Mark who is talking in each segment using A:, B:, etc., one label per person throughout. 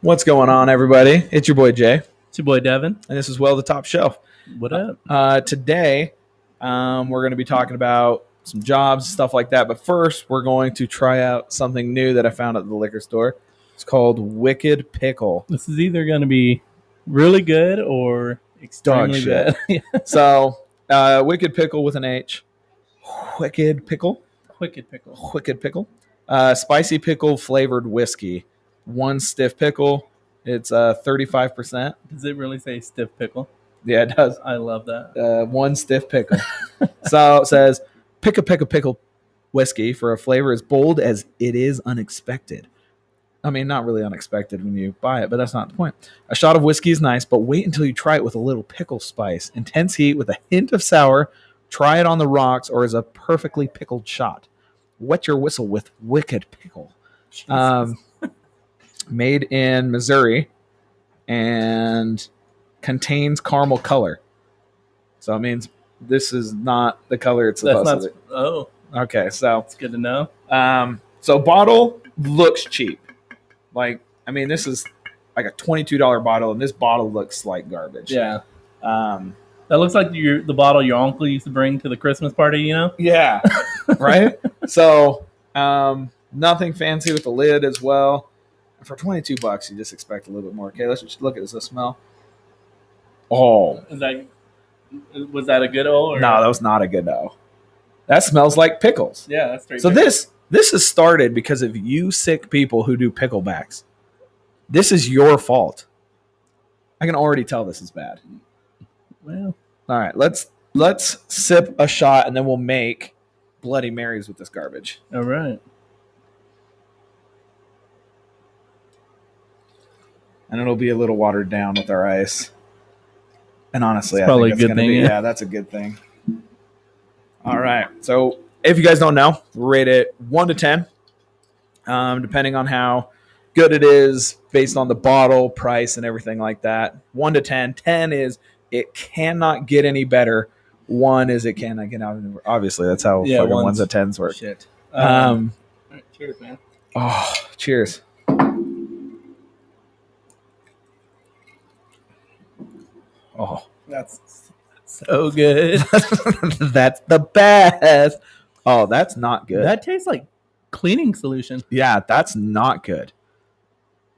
A: What's going on, everybody? It's your boy Jay,
B: It's your boy Devin.
A: and this is Well the Top Shelf.
B: What up?
A: Today, we're going to be talking about some jobs, stuff like that. But first, we're going to try out something new that I found at the liquor store. It's called WHICKED PICKLE.
B: This is either going to be really good or extremely bad.
A: So, WHICKED PICKLE with an H. WHICKED PICKLE.
B: WHICKED pickle.
A: WHICKED PICKLE. Spicy pickle flavored whiskey. One stiff pickle. It's 35%.
B: Does it really say stiff pickle?
A: Yeah, it does.
B: I love that.
A: One stiff pickle. So it says, pick a pickle whiskey for a flavor as bold as it is unexpected. I mean, not really unexpected when you buy it, but that's not the point. A shot of whiskey is nice, but wait until you try it with a little pickle spice. Intense heat with a hint of sour. Try it on the rocks or as a perfectly pickled shot. Wet your whistle with WHICKED PICKLE. Made in Missouri and contains caramel color. So it means this is not the color it's supposed to be.
B: Oh,
A: okay. So
B: it's good to know.
A: So bottle looks cheap. This is like a $22 bottle, and this bottle looks like garbage.
B: Yeah. That looks like the bottle your uncle used to bring to the Christmas party, you know?
A: Yeah. Right? So nothing fancy with the lid as well. For $22, you just expect a little bit more. Okay, let's just look at this. The smell. Oh.
B: Was that a good O?
A: No, that was not a good O. That smells like pickles.
B: Yeah, that's straight.
A: So this is started because of you sick people who do picklebacks. This is your fault. I can already tell this is bad.
B: Well,
A: all right, let's sip a shot and then we'll make Bloody Marys with this garbage.
B: All right.
A: And it'll be a little watered down with our ice. And honestly,
B: I think it's a good thing.
A: Yeah, that's a good thing. All right. So if you guys don't know, we rate it 1 to 10, depending on how good it is based on the bottle, price, and everything like that. 1 to 10. 10 is it cannot get any better. 1 is it cannot get out. Obviously, that's how fucking 1s and 10s work.
B: Shit.
A: All
B: right, cheers, man.
A: Oh, cheers. Oh,
B: that's so good.
A: That's the best. Oh, that's not good.
B: That tastes like cleaning solution.
A: Yeah, that's not good.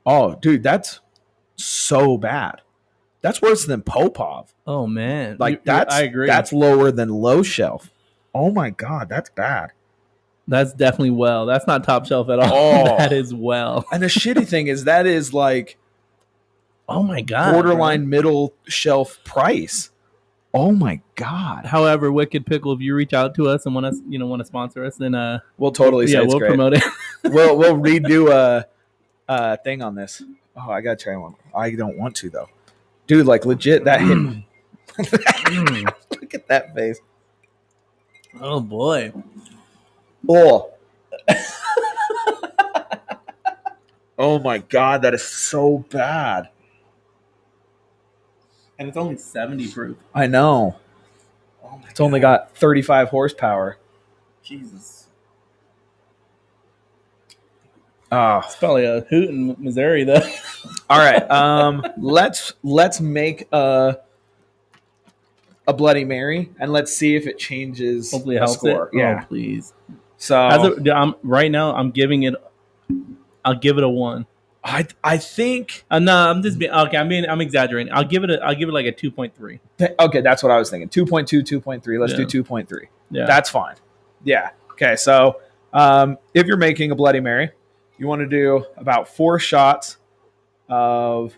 A: Oh, dude, that's so bad. That's worse than Popov.
B: Oh, man.
A: I agree. That's lower than low shelf. Oh, my God, that's bad.
B: That's definitely well. That's not top shelf at all.
A: Oh.
B: That is well.
A: And the shitty thing is that is like...
B: Oh my God!
A: Borderline middle shelf price. Oh my God!
B: However, WHICKED PICKLE, if you reach out to us and want to sponsor us, then
A: we'll totally say
B: we'll promote it.
A: we'll redo a thing on this. Oh, I gotta try one. I don't want to though, dude. Like legit, that hit. Look at that face.
B: Oh boy.
A: Oh. Oh my God, that is so bad.
B: And it's only 70 proof.
A: I know. Oh it's God. Only got 35 horsepower.
B: Jesus.
A: It's
B: probably a hoot in Missouri, though.
A: All right. Let's make a Bloody Mary and let's see if it changes.
B: Hopefully, it helps score.
A: It. Yeah,
B: oh, please.
A: So
B: right now, I'm giving it. I'll give it a 1.
A: I think
B: no, I'm just being okay. I'm exaggerating. I'll give it like a 2.3.
A: Okay, that's what I was thinking. 2.2, 2.3. Let's do 2.3.
B: Yeah,
A: that's fine. Yeah. Okay. So if you're making a Bloody Mary, you want to do about 4 shots of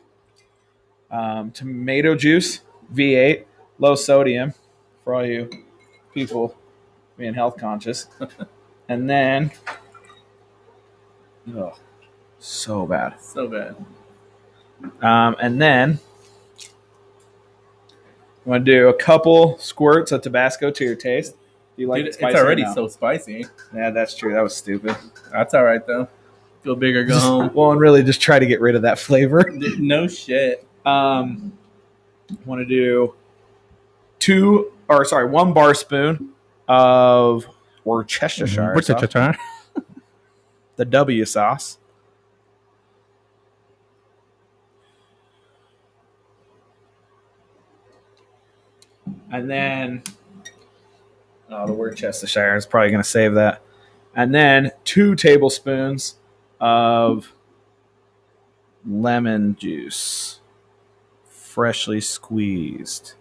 A: tomato juice, V8, low sodium, for all you people being health conscious, and then. Ugh. So bad.
B: So bad.
A: And then you want to do a couple squirts of Tabasco to your taste. Do you like
B: Dude,
A: it spicy?
B: It's already so spicy.
A: Yeah, that's true. That was stupid.
B: That's all right, though. Go big or go home.
A: Well, and really just try to get rid of that flavor.
B: No shit.
A: Want to do 1 bar spoon of Worcestershire sauce. The W sauce. And then, the Worcestershire is probably going to save that. And then 2 tablespoons of lemon juice, freshly squeezed.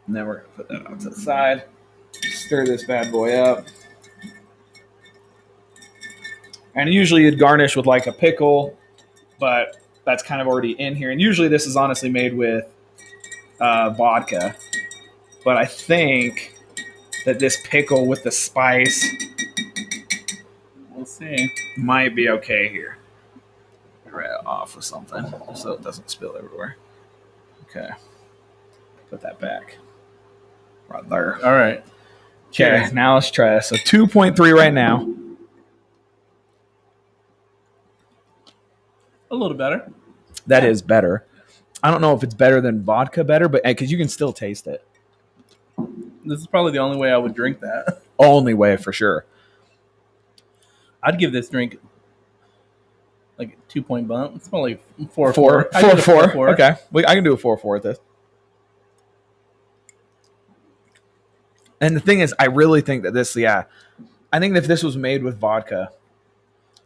A: And then we're going to put that off to the side. Stir this bad boy up. And usually you'd garnish with like a pickle, but that's kind of already in here. And usually this is honestly made with vodka. But I think that this pickle with the spice,
B: we'll see,
A: might be okay here. Right off with something so it doesn't spill everywhere. Okay. Put that back. Right there.
B: All right.
A: Okay,
B: Cheers.
A: now let's try this. So 2.3 right now.
B: A little better.
A: That is better. I don't know if it's better than vodka better, but because you can still taste it.
B: This is probably the only way I would drink that.
A: Only way for sure.
B: I'd give this drink like a 2-point bump. It's probably 4.
A: Four. Okay. I can do a 4 with this. And the thing is, I really think that this, I think if this was made with vodka,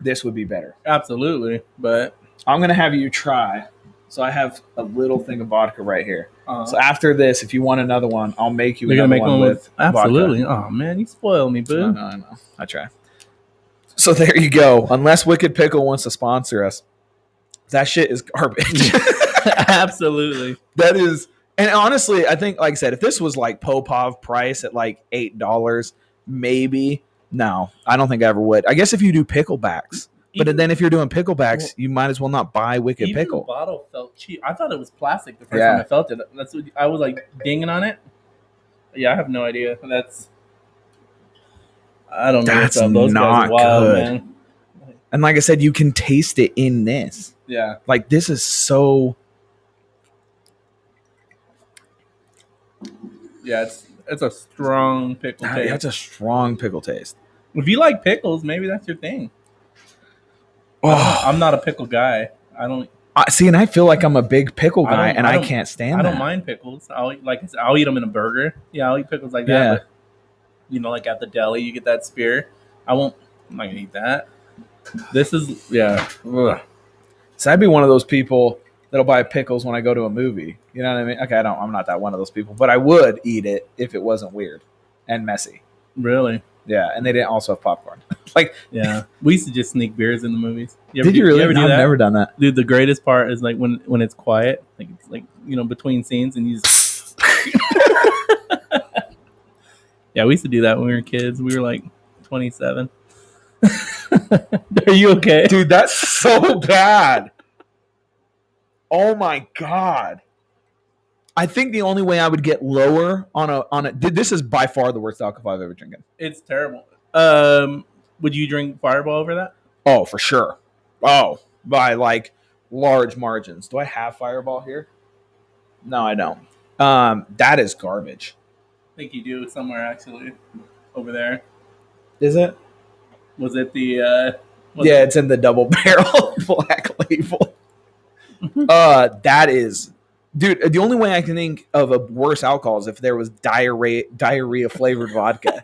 A: this would be better.
B: Absolutely. But
A: I'm going to have you try. So I have a little thing of vodka right here. So after this, if you want another one, I'll make you another one with
B: absolutely.
A: vodka.
B: Oh, man, you spoil me, boo.
A: I know. I try. So there you go. Unless Wicked Pickle wants to sponsor us, that shit is garbage.
B: Absolutely.
A: That is... And honestly, I think, like I said, if this was like Popov price at like $8, maybe. No, I don't think I ever would. I guess if you do picklebacks. But then if you're doing picklebacks, you might as well not buy Wicked Pickle.
B: The bottle felt cheap. I thought it was plastic the first time I felt it. That's what I was like dinging on it. Yeah, I have no idea. I don't know.
A: That's
B: those
A: not
B: guys are wild,
A: good.
B: Man.
A: And like I said, you can taste it in this.
B: Yeah.
A: Like this is so...
B: Yeah, it's a strong pickle taste.
A: It's a strong pickle taste.
B: If you like pickles, maybe that's your thing.
A: Oh.
B: I'm not a pickle guy. I don't
A: see, and I feel like I'm a big pickle guy, and I can't stand that.
B: I don't mind pickles. I'll eat them in a burger. Yeah, I'll eat pickles like that.
A: Yeah.
B: But, like at the deli, you get that spear. I'm not gonna eat that. This is Ugh.
A: So I'd be one of those people that'll buy pickles when I go to a movie. You know what I mean? Okay, I'm not that one of those people, but I would eat it if it wasn't weird and messy.
B: Really?
A: Yeah, and they didn't also have popcorn. Like,
B: yeah, we used to just sneak beers in the movies.
A: Did you really? No, I've never done that,
B: dude. The greatest part is like when it's quiet, like it's like between scenes, and you just yeah, we used to do that when we were kids. We were like 27. Are you okay,
A: dude? That's so bad. Oh my god! I think the only way I would get lower on a this is by far the worst alcohol I've ever drinking.
B: It's terrible. Would you drink Fireball over that?
A: Oh, for sure. Oh, by like large margins. Do I have Fireball here? No, I don't. That is garbage.
B: I think you do somewhere actually over there.
A: Is it?
B: Was it the?
A: It's in the double barrel Black Label. That is, dude. The only way I can think of a worse alcohol is if there was diarrhea flavored vodka.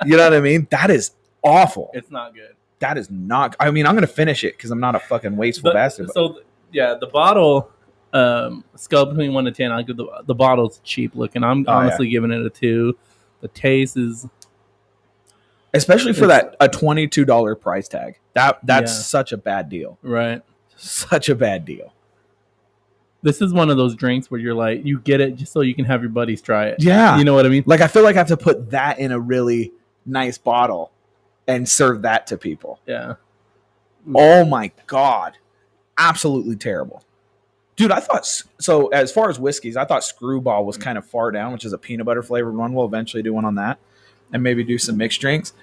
A: You know what I mean? That is awful.
B: It's not good.
A: That is not. I mean, I'm gonna finish it because I'm not a fucking wasteful bastard.
B: So the bottle, scale between 1 to 10. I'll give the bottle's cheap looking. I'm honestly giving it a 2. The taste is,
A: especially for a $22 price tag. That's such a bad deal.
B: Right.
A: Such a bad deal.
B: This is one of those drinks where you're like, you get it just so you can have your buddies try it.
A: Yeah.
B: You know what I mean?
A: Like, I feel like I have to put that in a really nice bottle and serve that to people.
B: Yeah.
A: Oh my God. Absolutely terrible. Dude, I thought, so as far as whiskeys, I thought Screwball was kind of far down, which is a peanut butter flavored one. We'll eventually do one on that and maybe do some mixed drinks.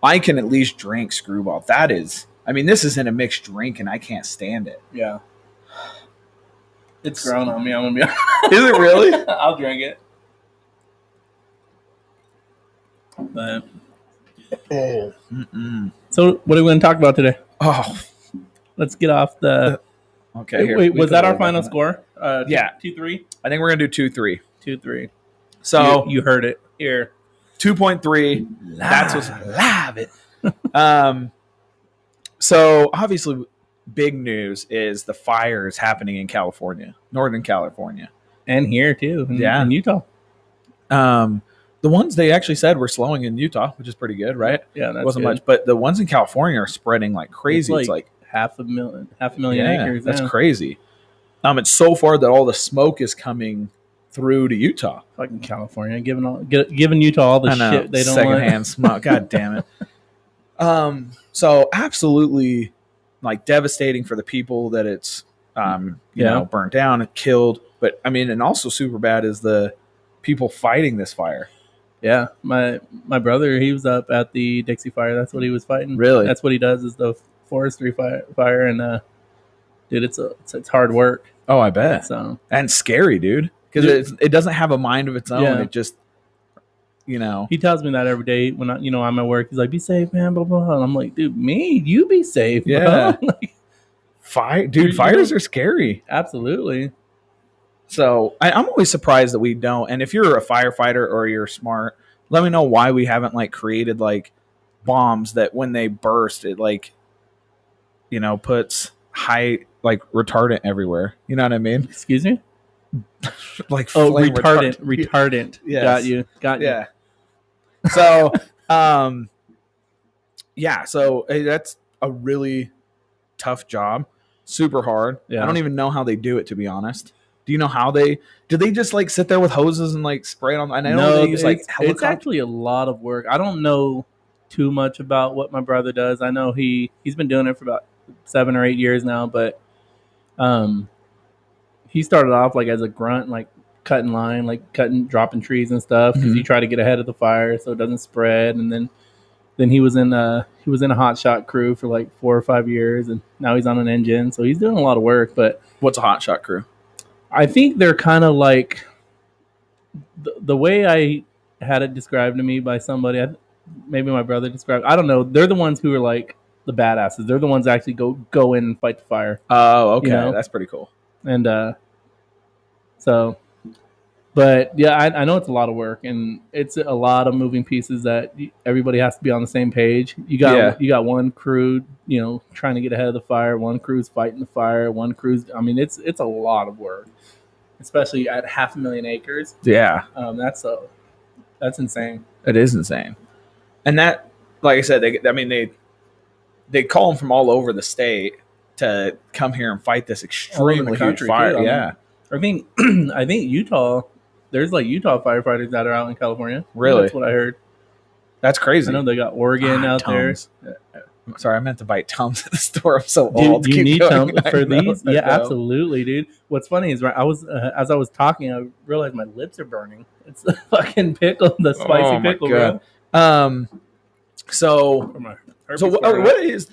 A: I can at least drink Screwball. That is, I mean, this isn't a mixed drink and I can't stand it.
B: Yeah. It's grown on me. I'm gonna be honest.
A: Is it really?
B: I'll drink it. But So what are we going to talk about today?
A: Oh,
B: Let's get off the.
A: okay. Here,
B: wait, was that our final score?
A: Yeah.
B: 2-3.
A: I think we're gonna do 2-3.
B: 2-3.
A: So
B: you heard it here.
A: 2.3. That's what's live. It. So obviously, big news is the fires happening in California, Northern California,
B: and here too. In Utah.
A: The ones they actually said were slowing in Utah, which is pretty good, right?
B: Yeah, that
A: wasn't much, but the ones in California are spreading like crazy. It's like
B: half a million acres.
A: That's crazy. It's so far that all the smoke is coming through to Utah.
B: Fucking California, giving Utah all the shit they don't
A: secondhand smoke. God damn it. So absolutely, like devastating for the people that it's burnt down and killed. But I mean, and also super bad is the people fighting this fire.
B: Yeah, my brother, he was up at the Dixie Fire. That's what he was fighting.
A: Really?
B: That's what he does is the forestry fire, and dude, it's hard work.
A: Oh, I bet. So and scary, dude, because it doesn't have a mind of its own. Yeah. It just, He tells me that every day when I'm at work. He's like, "Be safe, man." Blah blah. And I'm like, "Dude, you be safe." Yeah.
B: Bro.
A: Fires are scary.
B: Absolutely.
A: So I'm always surprised that we don't. And if you're a firefighter or you're smart, let me know why we haven't created bombs that when they burst, it puts high retardant everywhere. You know what I mean?
B: Excuse me?
A: Retardant.
B: Retardant. Yes. Got you.
A: Yeah. So, So that's a really tough job. Super hard. Yeah. I don't even know how they do it, to be honest. Do you know how do they just sit there with hoses and spray it on? I know they use
B: it's actually a lot of work. I don't know too much about what my brother does. I know he's been doing it for about 7 or 8 years now, but he started off as a grunt, cutting line, dropping trees and stuff because he tried to get ahead of the fire so it doesn't spread. And then he was in a hot shot crew for 4 or 5 years, and now he's on an engine, so he's doing a lot of work. But
A: what's a hot shot crew?
B: I think they're kind of the way I had it described to me by somebody, maybe my brother described. I don't know. They're the ones who are the badasses. They're the ones that actually go in and fight the fire.
A: Oh, okay, that's pretty cool.
B: And but yeah, I know it's a lot of work and it's a lot of moving pieces that everybody has to be on the same page. You got one crew, trying to get ahead of the fire. One crew's fighting the fire. One crew's. I mean, it's a lot of work, especially at 500,000 acres.
A: Yeah,
B: that's insane.
A: It is insane, and that, like I said, they call them from all over the state to come here and fight this extremely huge fire.
B: Too.
A: Yeah,
B: I think Utah. There's Utah firefighters that are out in California.
A: Really?
B: That's what I heard.
A: That's crazy.
B: I know they got Oregon out
A: Tums.
B: there.
A: Sorry, I meant to buy Tums at the store. I'm so old.
B: Do you need Tums for these? Yeah, absolutely, dude. What's funny is I was as I was talking, I realized my lips are burning. It's the fucking pickle, the spicy pickle, bro.
A: What is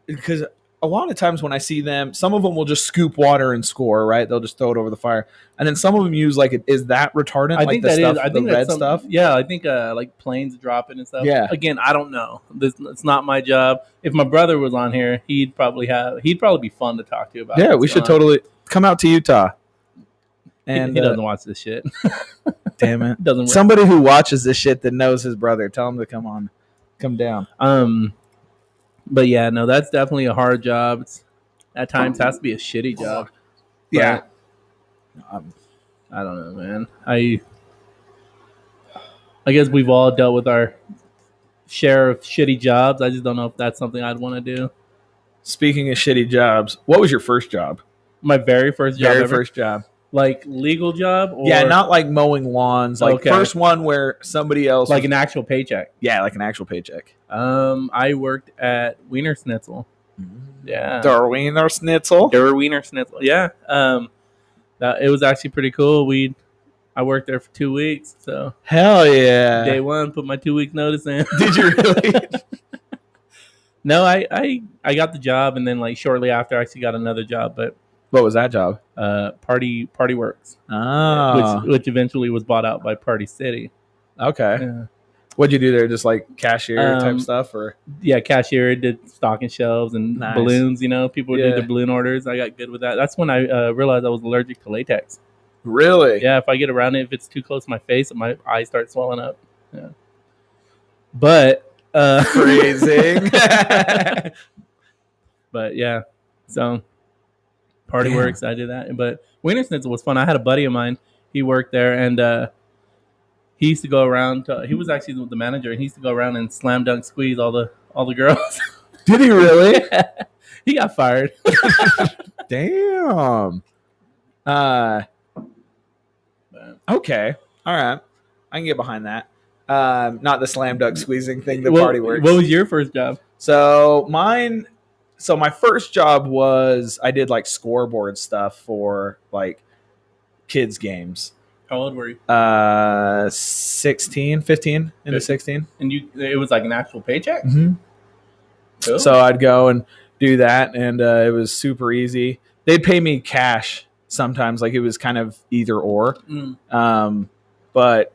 A: because a lot of times when I see them, some of them will just scoop water and score, right? They'll just throw it over the fire. And then some of them use is that retardant?
B: I think that is. I think
A: the red stuff?
B: Yeah, I think planes drop it and stuff.
A: Yeah.
B: Again, I don't know. It's not my job. If my brother was on here, he'd probably be fun to talk to about.
A: Yeah, we should totally come out to Utah.
B: And he doesn't watch this shit.
A: Damn it.
B: Doesn't work.
A: Somebody who watches this shit that knows his brother, tell him to come down.
B: But yeah, no, that's definitely a hard job. It's at times has to be a shitty job.
A: Yeah.
B: I don't know, man. I guess we've all dealt with our share of shitty jobs. I just don't know if that's something I'd want to do.
A: Speaking of shitty jobs, what was your first job?
B: My very first job.
A: First job.
B: Legal job? Or?
A: Yeah, not mowing lawns. First one where somebody else...
B: an actual paycheck.
A: Yeah, an actual paycheck.
B: I worked at Wiener Schnitzel. Yeah.
A: Der Wiener Schnitzel?
B: Der Wiener Schnitzel, yeah. It was actually pretty cool. I worked there for 2 weeks, so...
A: Hell yeah.
B: Day one, put my 2 week notice in.
A: Did you really?
B: No, I got the job, and then shortly after, I actually got another job, but...
A: What was that job?
B: Party Works.
A: Oh.
B: Which eventually was bought out by Party City.
A: Okay.
B: Yeah.
A: What'd you do there? Just like cashier type
B: Um,
A: stuff, or
B: Yeah, cashier, did stocking shelves and
A: nice?
B: balloons. People did
A: Yeah.
B: their balloon orders. I got good with that. That's when I realized I was allergic to latex.
A: Really?
B: Yeah, if I get around it, if it's too close to my face, my eyes start swelling up. Yeah, but
A: Phrasing.
B: but yeah, so Party
A: Damn.
B: Works, I did that. But Wiener Schnitzel was fun. I had a buddy of mine. He worked there, and he used to go around. He was actually the manager, and he used to go around and slam dunk squeeze all the girls.
A: Did he really?
B: Yeah. He got fired.
A: Damn. Okay. All right. I can get behind that. Not the slam dunk squeezing thing. The Party Works.
B: What was your first job?
A: So my first job was I did like scoreboard stuff for like kids games.
B: How old were you?
A: 16, 15 into 16.
B: And it was like an actual paycheck?
A: Mm-hmm.
B: Cool.
A: So I'd go and do that, and it was super easy. They'd pay me cash sometimes, like it was kind of either or. But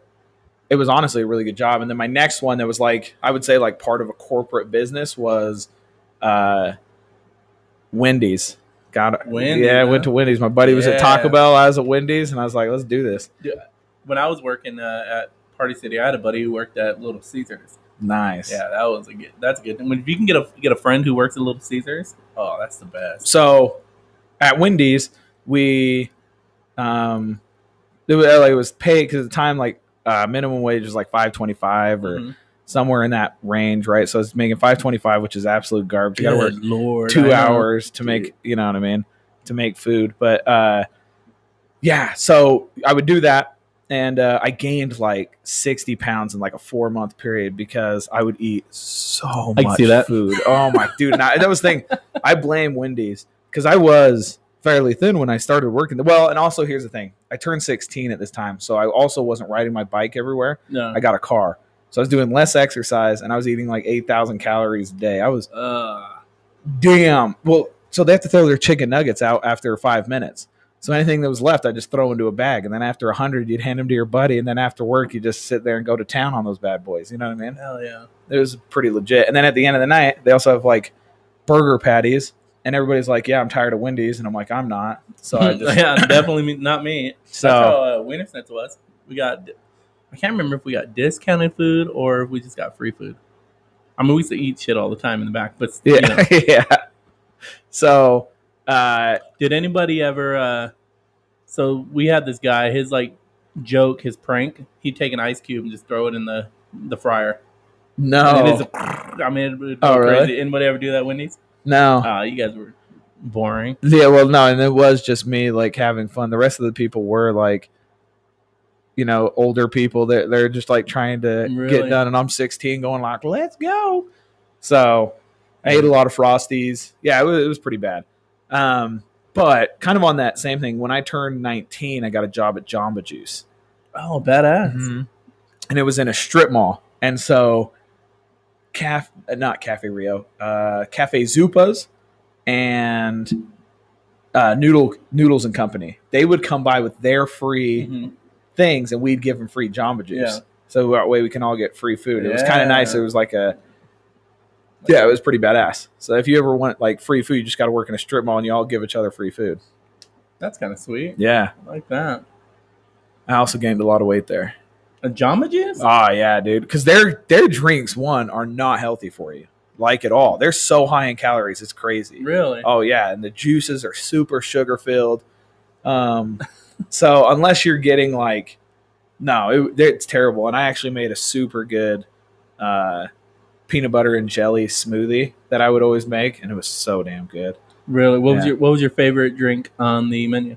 A: it was honestly a really good job. And then my next one that was like, I would say like part of a corporate business was Wendy's.
B: Wendy's,
A: I went to Wendy's. My buddy was at Taco Bell. I was at Wendy's, and I was like, let's do this.
B: When I was working at Party City, I had a buddy who worked at Little Caesars.
A: Nice.
B: Yeah, that's good. And if you can get a friend who works at Little Caesars, oh, that's the best.
A: So at Wendy's, it was paid because at the time like minimum wage was like $5.25 or somewhere in that range, right? So it's making $5.25, which is absolute garbage. You got to work 2 hours to make, you know what I mean, to make food. But yeah, so I would do that. And I gained like 60 pounds in like a 4-month period because I would eat so much food. Oh my dude. And that was the thing. I blame Wendy's because I was fairly thin when I started working. Well, and also here's the thing. I turned 16 at this time. So I also wasn't riding my bike everywhere.
B: No.
A: I got a car. So I was doing less exercise and I was eating like 8,000 calories a day. I was damn. Well, so they have to throw their chicken nuggets out after 5 minutes. So anything that was left, I just throw into a bag. And then after 100, you'd hand them to your buddy. And then after work, you just sit there and go to town on those bad boys. You know what I mean?
B: Hell yeah.
A: It was pretty legit. And then at the end of the night, they also have like burger patties. And everybody's like, yeah, I'm tired of Wendy's. And I'm like, I'm not. So I just...
B: yeah, definitely not me.
A: So,
B: that's how Wiener Schnitzel was. I can't remember if we got discounted food or if we just got free food. I mean, we used to eat shit all the time in the back. But,
A: yeah. Yeah. So...
B: did anybody ever so we had this guy, his like joke, his prank, he'd take an ice cube and just throw it in the fryer.
A: No.
B: It would go crazy.
A: Really?
B: Anybody ever do that, Wendy's?
A: No.
B: You guys were boring.
A: Yeah, well, no, and it was just me like having fun. The rest of the people were like, you know, older people. They're just like trying to get done, and I'm 16 going like, let's go. So I ate a lot of Frosties. Yeah, it was pretty bad. But kind of on that same thing, when I turned 19, I got a job at Jamba Juice.
B: Oh, badass.
A: Mm-hmm. And it was in a strip mall. And so not Cafe Rio, Cafe Zupas and Noodles and Company. They would come by with their free things, and we'd give them free Jamba Juice. Yeah. So that way we can all get free food. It was kind of nice. It was like yeah, it was pretty badass. So if you ever want like free food, you just got to work in a strip mall and you all give each other free food.
B: That's kind of sweet.
A: Yeah.
B: I like that.
A: I also gained a lot of weight there.
B: A Jamba Juice?
A: Oh, yeah, dude. Because their drinks, are not healthy for you. Like at all. They're so high in calories. It's crazy.
B: Really?
A: Oh, yeah. And the juices are super sugar filled. So unless you're getting like, no, it's terrible. And I actually made a super good peanut butter and jelly smoothie that I would always make, and it was so damn good.
B: Really? What was your favorite drink on the menu?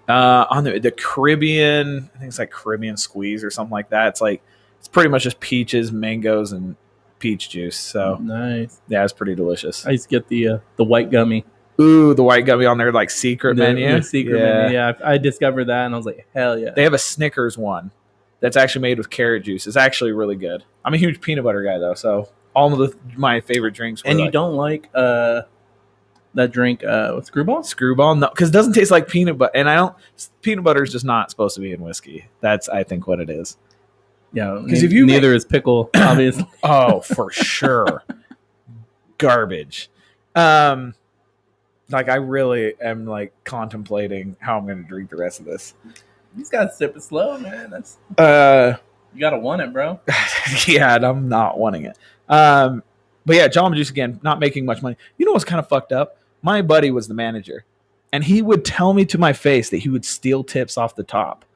A: On the Caribbean, I think it's like Caribbean Squeeze or something like that. It's pretty much just peaches, mangoes, and peach juice. So
B: nice.
A: Yeah, it's pretty delicious.
B: I used to get the white gummy.
A: Ooh, the white gummy on their like secret menu.
B: The secret menu. Yeah, I discovered that, and I was like, hell yeah.
A: They have a Snickers one that's actually made with carrot juice. It's actually really good. I'm a huge peanut butter guy though, so all of my favorite drinks were.
B: And you don't like that drink Screwball?
A: Screwball? No, because it doesn't taste like peanut butter. And peanut butter is just not supposed to be in whiskey. That's, I think, what it is.
B: Yeah, because if you neither is Pickle, obviously.
A: Oh, for sure. Garbage. Like I really am like contemplating how I'm going to drink the rest of this.
B: You just gotta sip it slow, man. That's you gotta want it, bro.
A: Yeah, and I'm not wanting it. But yeah, Jamba Juice again, not making much money. You know what's kind of fucked up? My buddy was the manager, and he would tell me to my face that he would steal tips off the top.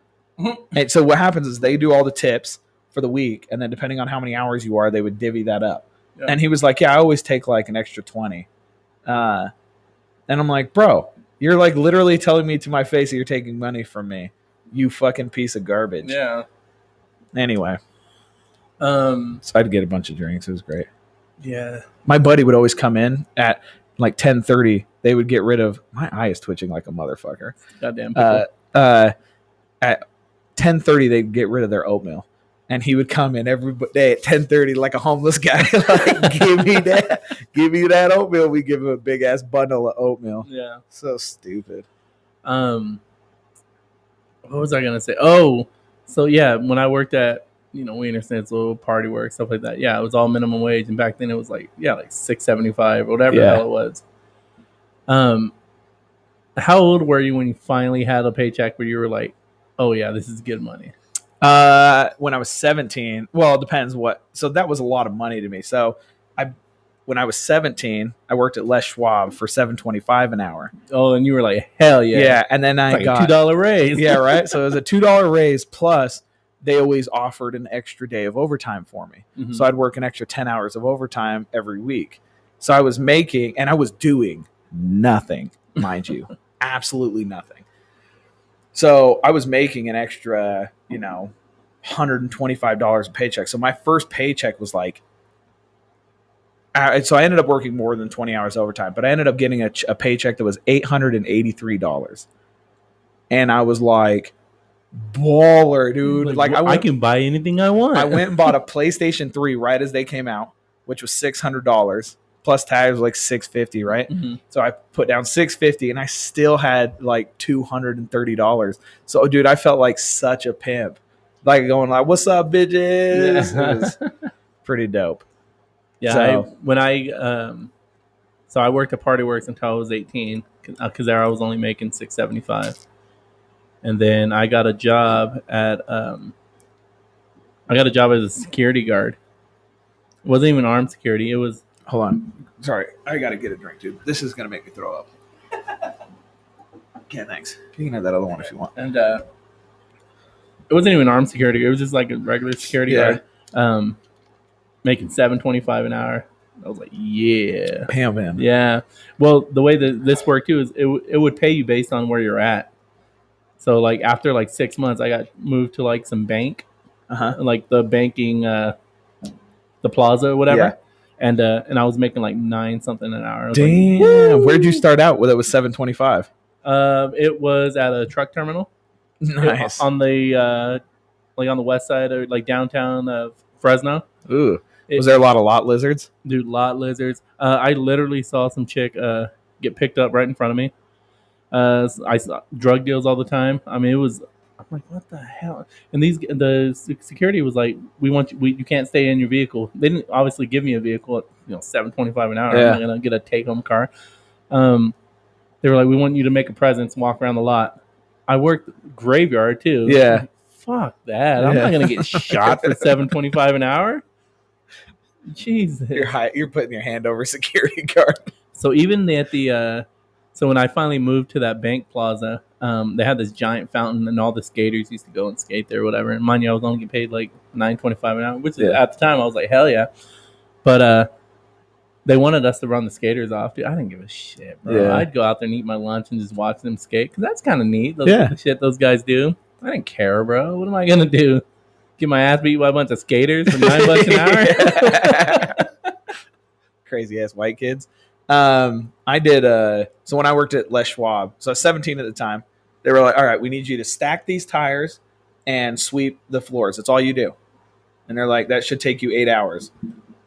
A: And so what happens is they do all the tips for the week, and then depending on how many hours you are, they would divvy that up. Yeah. And he was like, "Yeah, I always take like an extra 20." And I'm like, "Bro, you're like literally telling me to my face that you're taking money from me. You fucking piece of garbage."
B: Yeah.
A: Anyway. So I'd get a bunch of drinks. It was great.
B: Yeah.
A: My buddy would always come in at like 10:30. They would get rid of my eye is twitching like a motherfucker.
B: Goddamn.
A: At 10:30 they'd get rid of their oatmeal. And he would come in every day at 10:30 like a homeless guy. Like, give me that oatmeal. We give him a big ass bundle of oatmeal.
B: Yeah.
A: So stupid.
B: What was I gonna say? Oh, so yeah, when I worked at Wiener Schnitzel, Party Work, stuff like that. Yeah, it was all minimum wage, and back then it was like $6.75 or whatever the hell it was. How old were you when you finally had a paycheck where you were like, oh yeah, this is good money?
A: When I was 17, well, it depends what. So that was a lot of money to me. So when I was 17, I worked at Les Schwab for $7.25 an hour.
B: Oh, and you were like, hell yeah.
A: Yeah, and then I got
B: a $2 raise.
A: Yeah, right. So it was a $2 raise plus they always offered an extra day of overtime for me. Mm-hmm. So I'd work an extra 10 hours of overtime every week. So I was making, and I was doing nothing, mind you, absolutely nothing. So I was making an extra, $125 a paycheck. So my first paycheck was like, so I ended up working more than 20 hours overtime, but I ended up getting a paycheck that was $883. And I was like, baller, dude. Like
B: I can buy anything I want.
A: I went and bought a PlayStation 3 right as they came out, which was $600 plus tags, like $650, right? Mm-hmm. So I put down $650 and I still had like $230. So dude, I felt like such a pimp. Like going like, "What's up, bitches?" Yeah. It was pretty dope.
B: Yeah, so I worked at Party Works until I was 18 because there I was only making $6.75. And then I got a job as a security guard. It wasn't even armed security. It was.
A: Hold on. Sorry. I got to get a drink, dude. This is going to make me throw up. Okay, thanks. You can have that other one if you want.
B: And it wasn't even armed security. It was just like a regular security guard. Making $7.25 an hour. I was like, yeah.
A: Damn, man.
B: Yeah. Well, the way that this worked too is it would pay you based on where you're at. So like after like 6 months, I got moved to like some bank, like the banking, the plaza or whatever. Yeah. And I was making like 9 something an hour.
A: Damn. Like, where'd you start out? Well, it was $7.25.
B: It was at a truck terminal.
A: Nice.
B: On the on the west side or like downtown of Fresno.
A: Ooh. Was there a lot of lot lizards?
B: Dude, lot lizards. I literally saw some chick get picked up right in front of me. I saw drug deals all the time. I mean, I'm like, what the hell? And the security was like, you can't stay in your vehicle. They didn't obviously give me a vehicle at $7.25 an hour. Yeah. I'm not gonna get a take home car. They were like, we want you to make a presence, walk around the lot. I worked graveyard too.
A: Yeah.
B: Like, fuck that. I'm not gonna get shot for $7.25 an hour. Jesus.
A: You're putting your hand over security guard.
B: So even at so when I finally moved to that bank plaza, they had this giant fountain and all the skaters used to go and skate there or whatever. And mind you, I was only getting paid like $9.25 an hour, which is, at the time I was like, hell yeah. But they wanted us to run the skaters off. Dude, I didn't give a shit, bro. Yeah. I'd go out there and eat my lunch and just watch them skate because that's kind of neat. The shit those guys do. I didn't care, bro. What am I gonna do? Get my ass beat by a bunch of skaters for $9 an hour?
A: Crazy ass white kids. I did so when I worked at Les Schwab, so I was 17 at the time, they were like, all right, we need you to stack these tires and sweep the floors. That's all you do. And they're like, that should take you 8 hours.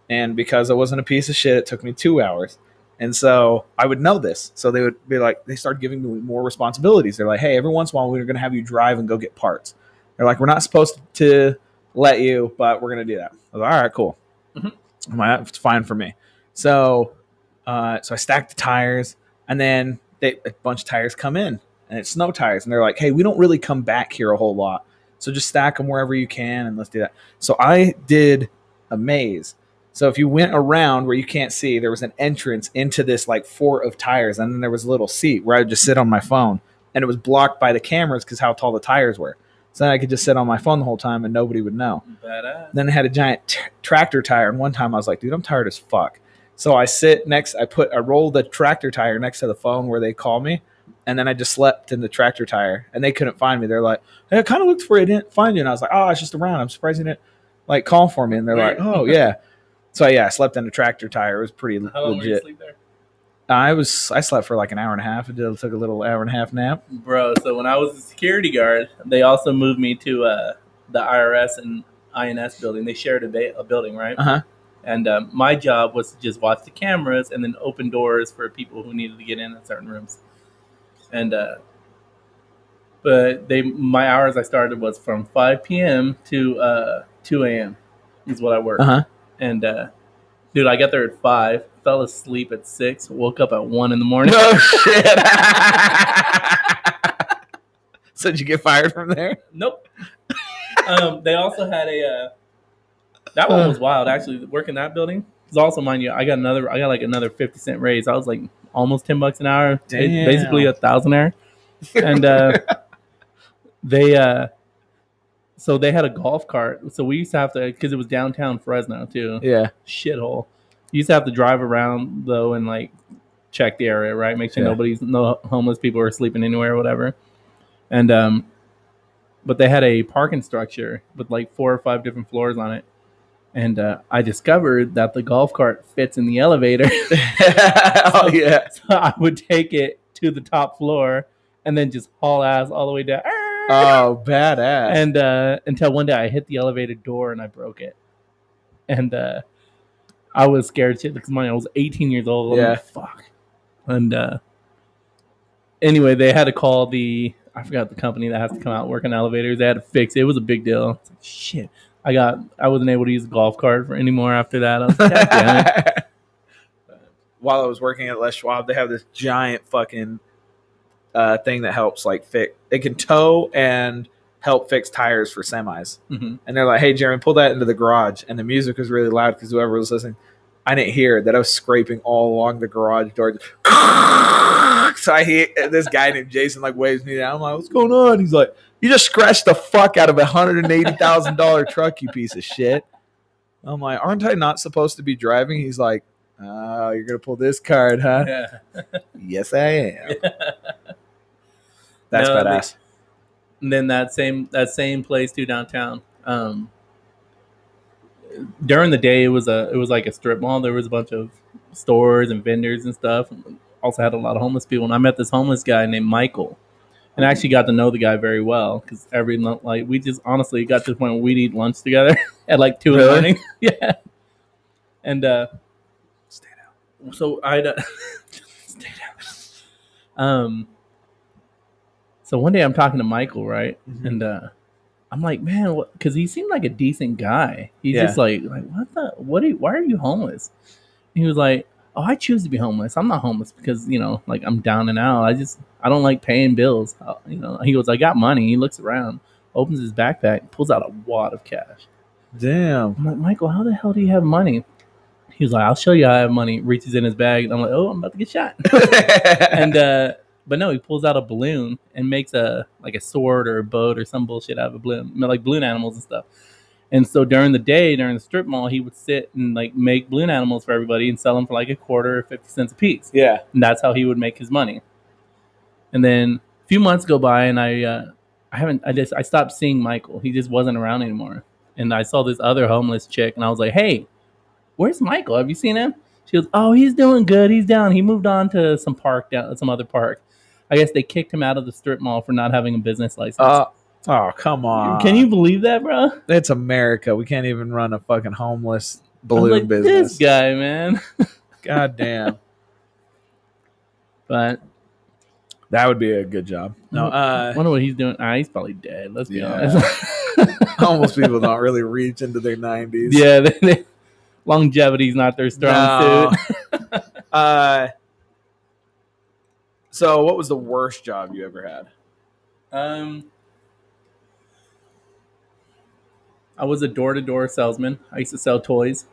A: And because I wasn't a piece of shit, it took me 2 hours. And so I would know this. So they would be like, they started giving me more responsibilities. They're like, hey, every once in a while we're going to have you drive and go get parts. They're like, we're not supposed to let you, but we're gonna do that. I was like, all right, cool. I'm like, it's fine for me. So, so I stacked the tires, and then a bunch of tires come in, and it's snow tires, and they're like, hey, we don't really come back here a whole lot, so just stack them wherever you can, and let's do that. So I did a maze. So if you went around where you can't see, there was an entrance into this like fort of tires, and then there was a little seat where I would just sit on my phone, and it was blocked by the cameras because how tall the tires were. So then I could just sit on my phone the whole time and nobody would know.
B: Badass.
A: Then they had a giant tractor tire, and one time I was like, dude, I'm tired as fuck. So I sit next, I roll the tractor tire next to the phone where they call me, and then I just slept in the tractor tire, and they couldn't find me. They're like, hey, I kind of looked for you, I didn't find you. And I was like, oh, it's just around. I'm surprised you didn't like call for me. And they're like, oh, yeah. So yeah, I slept in the tractor tire. It was pretty
B: How long
A: legit.
B: were you asleep there?
A: I slept for like an hour and a half. I took a little hour and a half nap.
B: Bro, so when I was a security guard, they also moved me to the IRS and INS building. They shared a building, right?
A: Uh-huh.
B: And my job was to just watch the cameras and then open doors for people who needed to get in certain rooms. And but my hours I started was from 5 p.m. to 2 a.m. is what I worked.
A: Uh-huh.
B: And dude, I got there at 5, fell asleep at 6, woke up at 1 in the morning.
A: Oh shit! So did you get fired from there?
B: Nope. They also had that one was wild actually. Working that building. Because also, mind you, I got like another 50-cent raise. I was like almost $10 an hour.
A: Damn.
B: Basically $1,000 and so they had a golf cart. So we used to have to, because it was downtown Fresno too.
A: Yeah.
B: Shithole. You used to have to drive around though and like check the area, right? Make sure no homeless people are sleeping anywhere or whatever. And but they had a parking structure with like 4 or 5 different floors on it. And I discovered that the golf cart fits in the elevator.
A: Oh yeah.
B: So I would take it to the top floor and then just haul ass all the way down.
A: Oh, badass.
B: And until one day I hit the elevator door and I broke it. And I was scared shit because I was 18 years old.
A: Yeah.
B: Like, fuck. And anyway, they had to call I forgot the company that has to come out and work on elevators. They had to fix it. It was a big deal. It's like, shit. I wasn't able to use the golf cart anymore after that. I was like, God damn it.
A: While I was working at Les Schwab, they have this giant fucking thing that helps like fix. It can tow and help fix tires for semis.
B: Mm-hmm.
A: And they're like, "Hey, Jeremy, pull that into the garage." And the music was really loud because whoever was listening, I didn't hear that I was scraping all along the garage door. So I hear this guy named Jason like waves me down. I'm like, "What's going on?" He's like, "You just scratched the fuck out of $180,000 truck, you piece of shit." I'm like, "Aren't I not supposed to be driving?" He's like, "Oh, you're gonna pull this card, huh?"
B: Yeah.
A: Yes, I am. That's badass.
B: And then that same place too downtown. During the day, it was like a strip mall. There was a bunch of stores and vendors and stuff. Also had a lot of homeless people. And I met this homeless guy named Michael, and I actually got to know the guy very well because we just honestly got to the point where we'd eat lunch together at like 2 in the morning. Yeah, and
A: Stay down.
B: So I'd stay down. So one day I'm talking to Michael, right? Mm-hmm. And I'm like, man, because he seemed like a decent guy. He's just like, why are you homeless? And he was like, oh, I choose to be homeless. I'm not homeless because, like I'm down and out. I don't like paying bills. He goes, I got money. He looks around, opens his backpack, pulls out a wad of cash.
A: Damn.
B: I'm like, Michael, how the hell do you have money? He was like, I'll show you how I have money. Reaches in his bag. And I'm like, oh, I'm about to get shot. But no, he pulls out a balloon and makes a sword or a boat or some bullshit out of a balloon, like balloon animals and stuff. And so during the strip mall, he would sit and like make balloon animals for everybody and sell them for like a quarter or 50 cents a piece.
A: Yeah.
B: And that's how he would make his money. And then a few months go by and I stopped seeing Michael. He just wasn't around anymore. And I saw this other homeless chick and I was like, hey, where's Michael? Have you seen him? She goes, oh, he's doing good. He's down. He moved on to some other park. I guess they kicked him out of the strip mall for not having a business license.
A: Oh, come on.
B: Can you believe that, bro?
A: It's America. We can't even run a fucking homeless balloon business.
B: This guy, man.
A: God damn.
B: But
A: that would be a good job. No,
B: I wonder what he's doing. He's probably dead. Let's be honest.
A: Almost people don't really reach into their 90s.
B: Yeah, longevity's not their strong suit.
A: So what was the worst job you ever had?
B: I was a door-to-door salesman. I used to sell toys.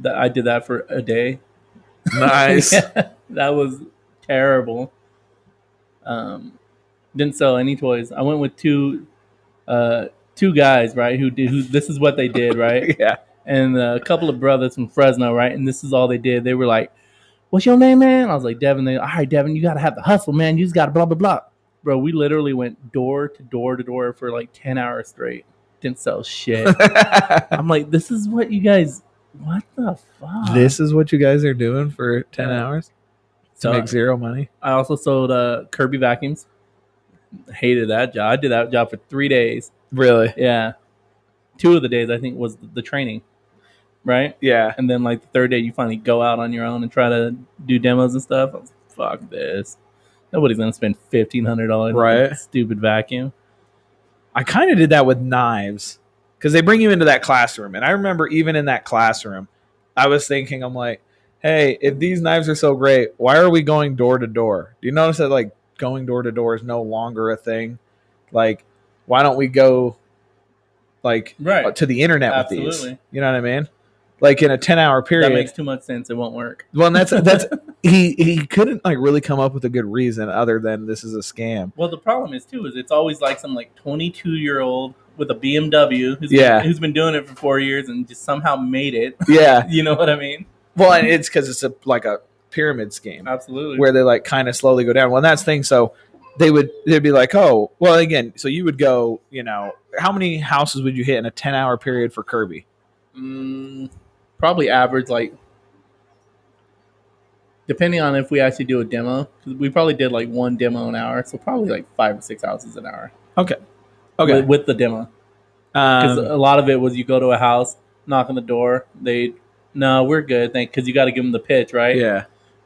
B: I did that for a day.
A: Nice.
B: Yeah, that was terrible. Didn't sell any toys. I went with two guys, right? Who this is what they did, right?
A: Yeah.
B: And a couple of brothers from Fresno, right? And this is all they did. They were like, "What's your name, man?" I was like, "Devin." All right, Devin, you got to have the hustle, man. You just got to blah blah blah. Bro, we literally went door to door to door for like 10 hours straight. Didn't sell shit. I'm like, this is what you guys. What the fuck?
A: This is what you guys are doing for 10 hours to make zero money?
B: I also sold Kirby vacuums. Hated that job. I did that job for 3 days.
A: Really?
B: Yeah. 2 of the days, I think, was the training. Right?
A: Yeah.
B: And then, like, the 3rd day, you finally go out on your own and try to do demos and stuff. I was like, fuck this. Nobody's going to spend $1,500 on a stupid vacuum.
A: I kind of did that with knives because they bring you into that classroom. And I remember even in that classroom, I was thinking, I'm like, hey, if these knives are so great, why are we going door to door? Do you notice that, like, going door to door is no longer a thing? Like, why don't we go, like, to the internet with these? You know what I mean? Like, in a 10-hour period.
B: That makes too much sense. It won't work.
A: Well, and that's he couldn't, like, really come up with a good reason other than this is a scam.
B: Well, the problem is, too, is it's always like some, like, 22-year-old with a BMW who's been doing it for 4 years and just somehow made it.
A: Yeah.
B: You know what I mean?
A: Well, and it's because it's like a pyramid scheme.
B: Absolutely.
A: Where they, like, kind of slowly go down. Well, that's the thing. So they'd be like, oh, well, again, so you would go, you know, how many houses would you hit in a 10-hour period for Kirby?
B: Probably average, like, depending on if we actually do a demo, we probably did like 1 demo an hour, so probably like 5 or 6 houses an hour.
A: Okay.
B: With the demo, because a lot of it was you go to a house, knock on the door, no, we're good, because you got to give them the pitch, right?
A: Yeah.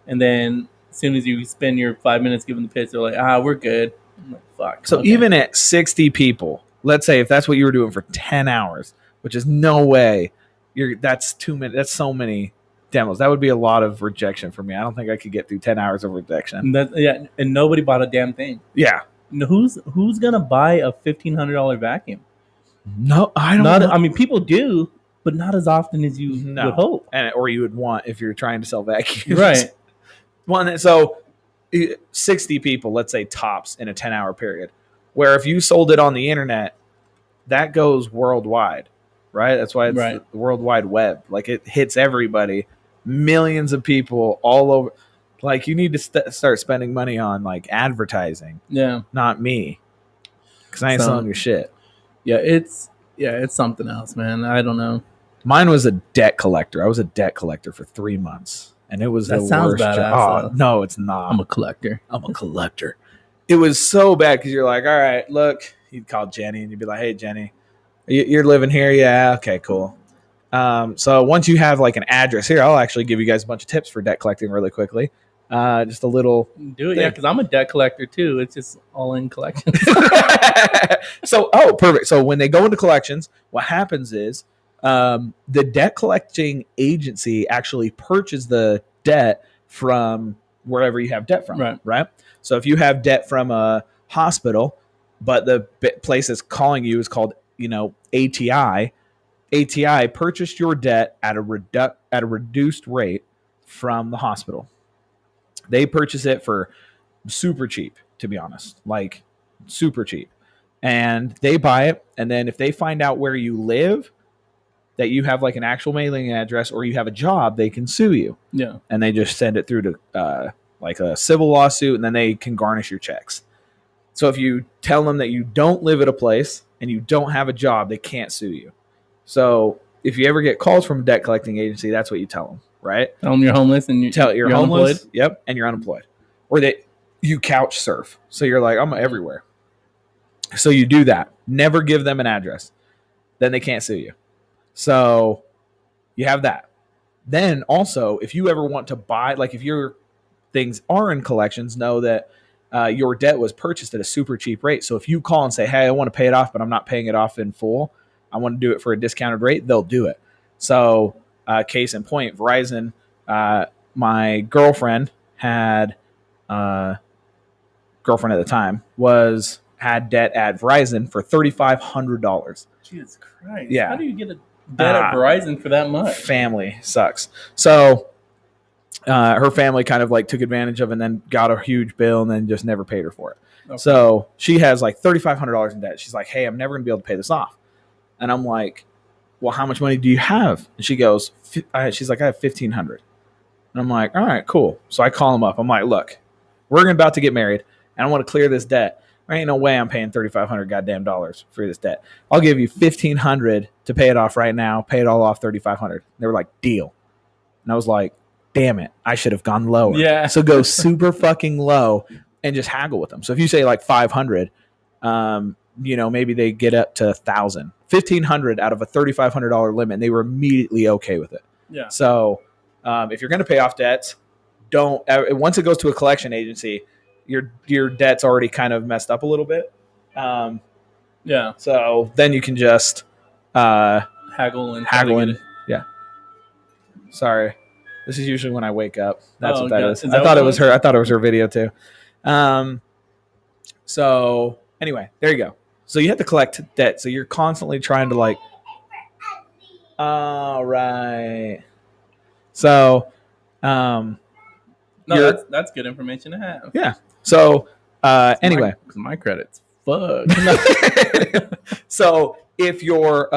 B: And then as soon as you spend your 5 minutes giving the pitch, they're like, we're good. I'm like, fuck.
A: So even at 60 people, let's say if that's what you were doing for 10 hours, which is no way. That's 2 minutes. That's so many demos. That would be a lot of rejection for me. I don't think I could get through 10 hours of rejection.
B: And nobody bought a damn thing.
A: Yeah.
B: Who's gonna buy a $1,500 vacuum?
A: No, I don't know.
B: I mean, people do, but not as often as you would hope,
A: or you would want if you're trying to sell vacuums.
B: Right.
A: So 60 people, let's say, tops in a 10-hour period. Where if you sold it on the internet, that goes worldwide. Right? That's why it's the World Wide Web. Like, it hits everybody. Millions of people all over. Like, you need to start spending money on, like, advertising.
B: Yeah.
A: Not me. Because I ain't selling your shit.
B: Yeah, it's something else, man. I don't know.
A: Mine was a debt collector. I was a debt collector for 3 months. And it was the worst job. Oh, no, it's not.
B: I'm a collector.
A: It was so bad because you're like, all right, look. You'd call Jenny and you'd be like, hey, Jenny. You're living here? Yeah. Okay, cool. So once you have, like, an address here, I'll actually give you guys a bunch of tips for debt collecting really quickly. Just a little.
B: Do it, thing. Yeah, because I'm a debt collector too. It's just all in collections.
A: So, perfect. So when they go into collections, what happens is the debt collecting agency actually purchases the debt from wherever you have debt from. Right? So if you have debt from a hospital, but the place that's calling you is called, ATI purchased your debt at a reduced rate from the hospital. They purchase it for super cheap, to be honest, like super cheap. And they buy it. And then if they find out where you live, that you have, like, an actual mailing address or you have a job, they can sue you.
B: Yeah.
A: And they just send it through to like a civil lawsuit, and then they can garnish your checks. So if you tell them that you don't live at a place and you don't have a job, they can't sue you. So if you ever get calls from a debt collecting agency, that's what you tell them, right?
B: Tell them you're homeless and
A: you're homeless. Unemployed. Yep, and you're unemployed. Or that you couch surf. So you're like, I'm everywhere. So you do that. Never give them an address. Then they can't sue you. So you have that. Then also, if you ever want to buy, like, if your things are in collections, know that your debt was purchased at a super cheap rate. So if you call and say, hey, I want to pay it off, but I'm not paying it off in full, I want to do it for a discounted rate, they'll do it. So case in point, Verizon, my girlfriend had, girlfriend at the time, had debt at Verizon for $3,500.
B: Jesus Christ.
A: Yeah.
B: How do you get a debt at Verizon for that much?
A: Family sucks. So her family kind of like took advantage of it and then got a huge bill and then just never paid her for it. Okay. So she has like $3,500 in debt. She's like, hey, I'm never going to be able to pay this off. And I'm like, well, how much money do you have? And she goes, she's like, I have $1,500. And I'm like, all right, cool. So I call him up. I'm like, look, we're about to get married and I want to clear this debt. There ain't no way I'm paying $3,500 goddamn dollars for this debt. I'll give you $1,500 to pay it off right now. Pay it all off $3,500. They were like, deal. And I was like, damn it, I should have gone lower.
B: Yeah.
A: So go super fucking low and just haggle with them. So if you say like 500, maybe they get up to 1,000, 1,500 out of a $3,500 limit. And they were immediately okay with it.
B: Yeah.
A: So if you're going to pay off debts, once it goes to a collection agency, your debt's already kind of messed up a little bit.
B: Yeah.
A: So then you can just
B: haggle and
A: yeah. Sorry, this is usually when I wake up. That's what that is.
B: Is that
A: I thought it was her. I thought it was her video too. So anyway, there you go. So you have to collect debt. So you're constantly trying to like. All right. So,
B: no, that's good information to have.
A: Yeah. So anyway,
B: because my credit's fucked.
A: So if you're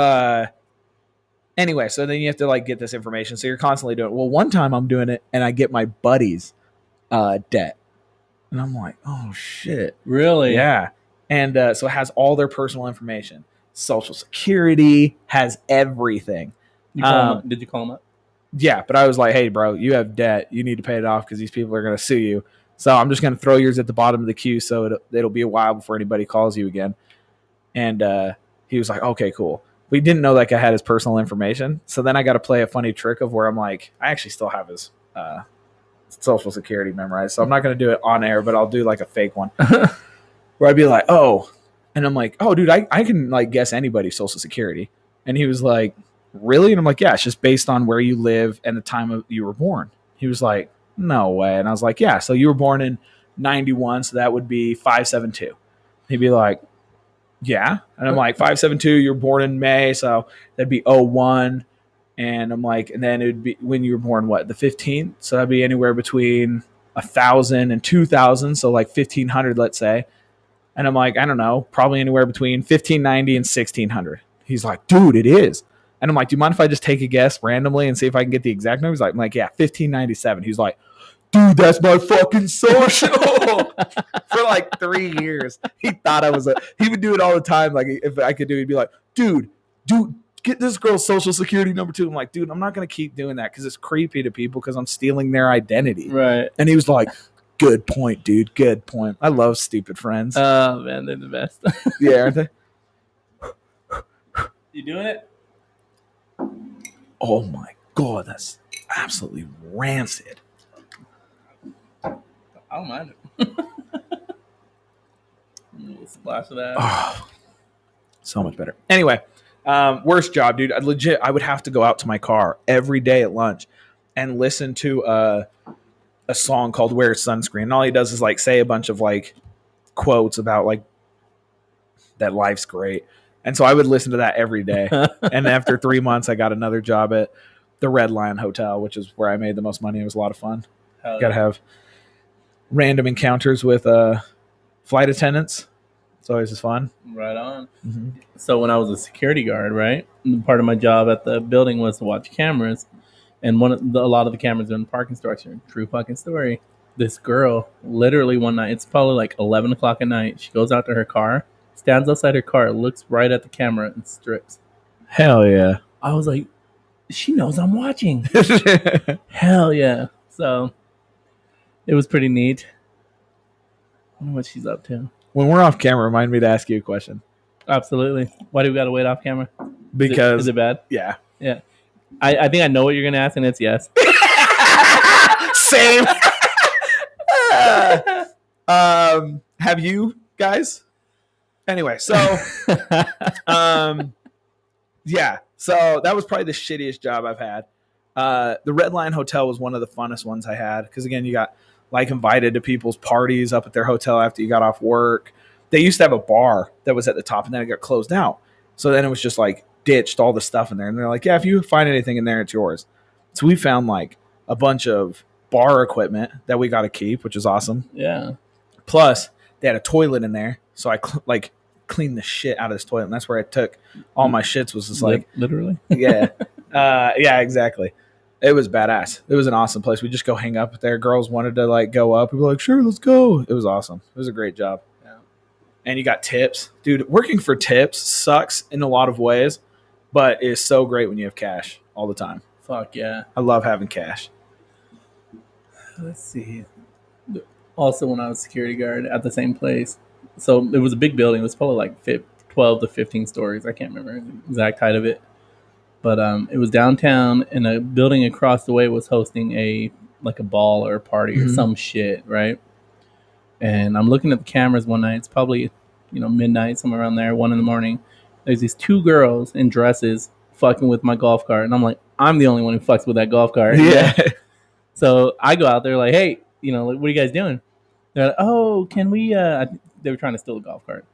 A: anyway, so then you have to like get this information. So you're constantly doing it. Well, one time I'm doing it and I get my buddy's debt. And I'm like, oh shit.
B: Really?
A: Yeah. And so it has all their personal information. Social Security, has everything.
B: Did you call them up?
A: Yeah, but I was like, hey, bro, you have debt. You need to pay it off because these people are going to sue you. So I'm just going to throw yours at the bottom of the queue so it'll be a while before anybody calls you again. And he was like, okay, cool. We didn't know that guy had his personal information. So then I got to play a funny trick of where I'm like, I actually still have his Social Security memorized. So I'm not going to do it on air, but I'll do like a fake one where I'd be like, oh. And I'm like, oh, dude, I can like guess anybody's Social Security. And he was like, really? And I'm like, yeah, it's just based on where you live and the time you were born. He was like, no way. And I was like, yeah, so you were born in 91, so that would be 572. He'd be like, yeah. And I'm like, 572, you're born in May, so that'd be 01. And I'm like, and then it would be when you were born, what, the 15th? So that'd be anywhere between 1,000 and 2,000, so like 1,500, let's say. And I'm like, I don't know, probably anywhere between 1,590 and 1,600. He's like, dude, it is. And I'm like, do you mind if I just take a guess randomly and see if I can get the exact number? I'm like, yeah, 1,597. He's like, dude, that's my fucking social. For like 3 years. He thought I was he would do it all the time. Like if I could do it, he'd be like, dude, get this girl's Social Security number too. I'm like, dude, I'm not going to keep doing that because it's creepy to people because I'm stealing their identity.
B: Right.
A: And he was like, good point, dude. Good point. I love stupid friends.
B: Oh, man, they're the best.
A: Yeah, aren't they?
B: You doing it?
A: Oh my God, that's absolutely rancid.
B: I don't mind it. A little splash of that.
A: Oh, so much better. Anyway, worst job, dude. I would have to go out to my car every day at lunch and listen to a song called Wear Sunscreen. And all he does is like say a bunch of like quotes about like that life's great. And so I would listen to that every day. And after 3 months, I got another job at the Red Lion Hotel, which is where I made the most money. It was a lot of fun. Got to have random encounters with flight attendants. It's always fun.
B: Right on.
A: Mm-hmm.
B: So when I was a security guard, right, part of my job at the building was to watch cameras. And a lot of the cameras are in the parking structure. True fucking story. This girl, literally one night, it's probably like 11 o'clock at night. She goes out to her car, stands outside her car, looks right at the camera, and strips.
A: Hell yeah.
B: I was like, she knows I'm watching. Hell yeah. So it was pretty neat. I wonder what she's up to.
A: When we're off camera, remind me to ask you a question.
B: Absolutely. Why do we got to wait off camera?
A: Because
B: is it bad?
A: Yeah.
B: Yeah. I think I know what you're going to ask, and it's yes.
A: Same. Have you guys? Anyway, so yeah, so that was probably the shittiest job I've had. The Red Lion Hotel was one of the funnest ones I had because again, you got like invited to people's parties up at their hotel after you got off work. They used to have a bar that was at the top, and then it got closed out. So then it was just like ditched all the stuff in there, and they're like, "Yeah, if you find anything in there, it's yours." So we found like a bunch of bar equipment that we got to keep, which is awesome.
B: Yeah.
A: Plus, they had a toilet in there, so I cleaned the shit out of this toilet, and that's where I took all my shits. Was just like
B: literally,
A: yeah, yeah, exactly. It was badass. It was an awesome place. We just go hang up there. Girls wanted to like go up. We were like, sure, let's go. It was awesome. It was a great job. Yeah. And you got tips, dude. Working for tips sucks in a lot of ways, but is so great when you have cash all the time.
B: Fuck yeah,
A: I love having cash.
B: Let's see. Also, when I was security guard at the same place, so it was a big building. It was probably like 12 to 15 stories. I can't remember the exact height of it. But it was downtown, and a building across the way was hosting a ball or a party or some shit, right? And I'm looking at the cameras one night. It's probably, midnight, somewhere around there, 1 a.m. There's these 2 girls in dresses fucking with my golf cart. And I'm like, I'm the only one who fucks with that golf cart.
A: Yeah.
B: So I go out there like, hey, what are you guys doing? They're like, oh, can we, they were trying to steal the golf cart.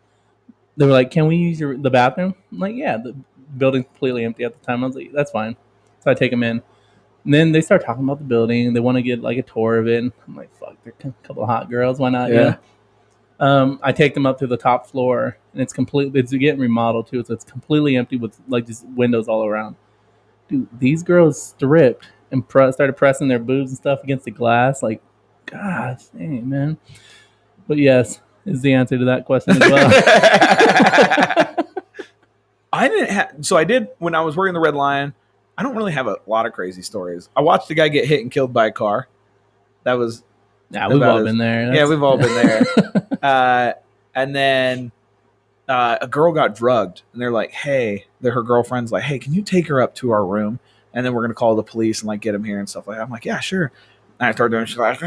B: They were like, can we use the bathroom? I'm like, yeah, the building's completely empty at the time. I was like, that's fine. So I take them in. And then they start talking about the building. They want to get like a tour of it. And I'm like, fuck, they're a couple of hot girls. Why not?
A: Yeah.
B: I take them up to the top floor, and it's getting remodeled too. So it's completely empty with like just windows all around. Dude, these girls stripped and started pressing their boobs and stuff against the glass. Like, gosh, dang, man. But yes, is the answer to that question as well.
A: I did when I was working the Red Lion. I don't really have a lot of crazy stories. I watched a guy get hit and killed by a car. That was
B: we've all been there.
A: Yeah, we've all been there. And then a girl got drugged, and they're like, "Hey," her girlfriend's like, "Hey, can you take her up to our room, and then we're gonna call the police and like get him here and stuff like that." I'm like, "Yeah, sure." And I start doing. She's like,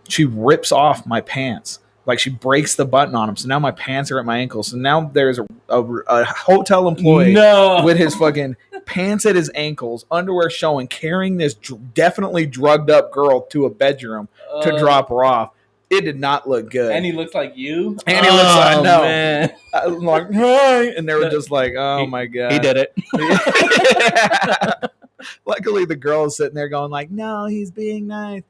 A: she rips off my pants. Like she breaks the button on them, so now my pants are at my ankles. So now there's a hotel employee with his fucking pants at his ankles, underwear showing, carrying this definitely drugged up girl to a bedroom to drop her off. It did not look good.
B: And he looks like you.
A: And he looks like man. I'm like, hi, and they were just like, oh my god,
B: he did it.
A: Luckily, the girl is sitting there going like, no, he's being nice.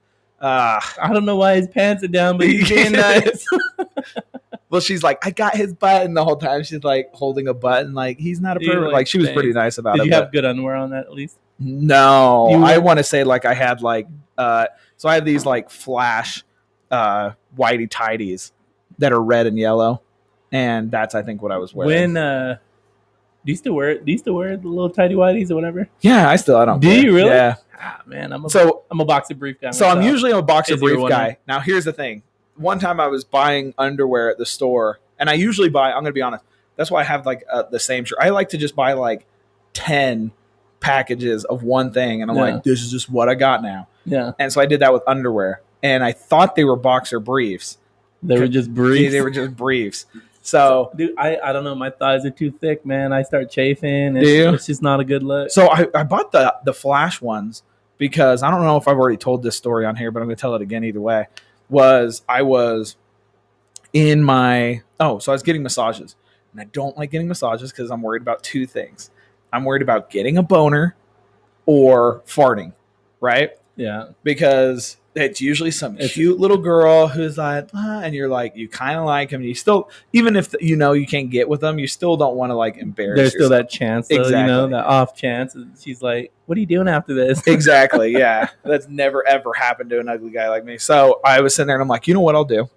B: I don't know why his pants are down, but he's being nice.
A: Well, she's like, I got his button the whole time. She's like holding a button, like he's not a pervert. Like she was pretty nice about it.
B: Did you have good underwear on that at least?
A: No, I want to say like I had like so I have these like flash whitey tighties that are red and yellow, and that's I think what I was wearing.
B: When do you still wear the little tighty whities or whatever?
A: Yeah, I don't.
B: Do you really?
A: Yeah.
B: Man, I'm a boxer brief guy.
A: So I'm usually a boxer brief guy. Now here's the thing. One time I was buying underwear at the store, and I usually buy. I'm gonna be honest. That's why I have like the same shirt. I like to just buy like 10 packages of one thing, and I'm like, this is just what I got now.
B: Yeah.
A: And so I did that with underwear, and I thought they were boxer briefs.
B: They were just briefs.
A: They were just briefs. So,
B: dude, I don't know. My thighs are too thick, man. I start chafing. It's just not a good look.
A: So I bought the flash ones because I don't know if I've already told this story on here, but I'm going to tell it again either way. I was in my so I was getting massages, and I don't like getting massages because I'm worried about 2 things. I'm worried about getting a boner or farting, right?
B: Yeah,
A: because it's usually some cute little girl who's like, and you're like, you kind of like him. You still, even if you can't get with them, you still don't want to like embarrass
B: There's
A: yourself.
B: Still that chance, though,
A: exactly.
B: That off chance. She's like, what are you doing after this?
A: Exactly, yeah. That's never, ever happened to an ugly guy like me. So I was sitting there, and I'm like, you know what I'll do?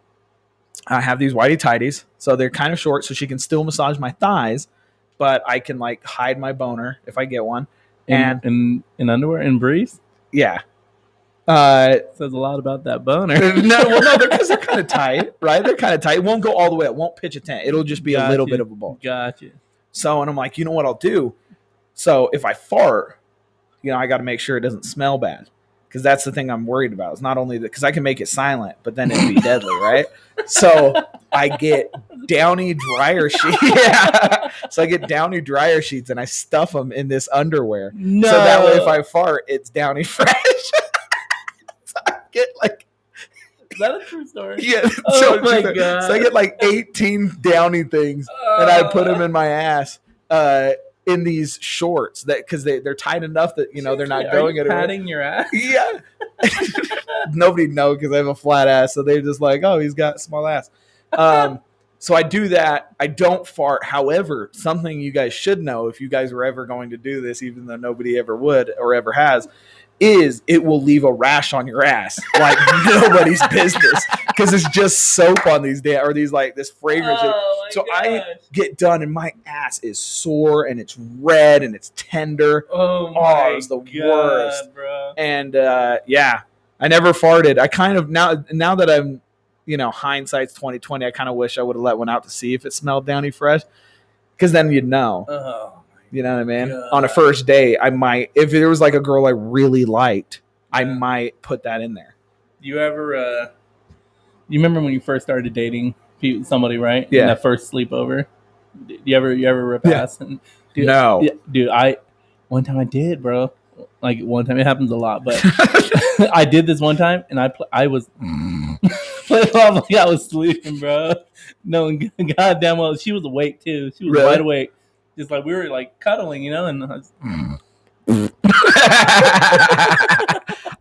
A: I have these whitey tighties, so they're kind of short, so she can still massage my thighs, but I can like hide my boner if I get one.
B: In underwear and briefs?
A: Yeah.
B: Says a lot about that boner.
A: No, because they're kind of tight, right? They're kind of tight. It won't go all the way. It won't pitch a tent. It'll just be a little bit of a bulge.
B: Gotcha.
A: So, and I'm like, you know what I'll do? So if I fart, I got to make sure it doesn't smell bad. because that's the thing I'm worried about. It's not only that, because I can make it silent, but then it'd be deadly, right? So I get Downy dryer sheets. Yeah. So I get Downy dryer sheets and I stuff them in this underwear.
B: No.
A: So that way if I fart, it's Downy fresh. So I get like...
B: Is that a true story?
A: Yeah.
B: Oh my God.
A: So I get like 18 Downy things and I put them in my ass. In these shorts that because they're tight enough that they're not going anywhere.
B: Patting your ass?
A: Yeah. Nobody knows because I have a flat ass, so they're just like, oh, he's got a small ass. So I do that. I don't fart. However, something you guys should know if you guys were ever going to do this, even though nobody ever would or ever has, is it will leave a rash on your ass like nobody's business because it's just soap on these this fragrance. So gosh. I get done and my ass is sore and it's red and it's tender. It's the worst, bro. And I never farted. I kind of now that I'm hindsight's 2020, I kind of wish I would have let one out to see if it smelled Downy fresh, because then you'd know. You know what I mean? God. On a first date, I might, if there was like a girl I really liked, I might put that in there.
B: You ever, you remember when you first started dating somebody, right?
A: Yeah.
B: In that first sleepover? You ever rip ass? And, dude,
A: no.
B: Dude, one time I did, bro. Like one time, it happens a lot, but I did this one time and I was like I was sleeping, bro. No, goddamn well, she was awake too. She was wide awake. Just like we were like cuddling, and I was...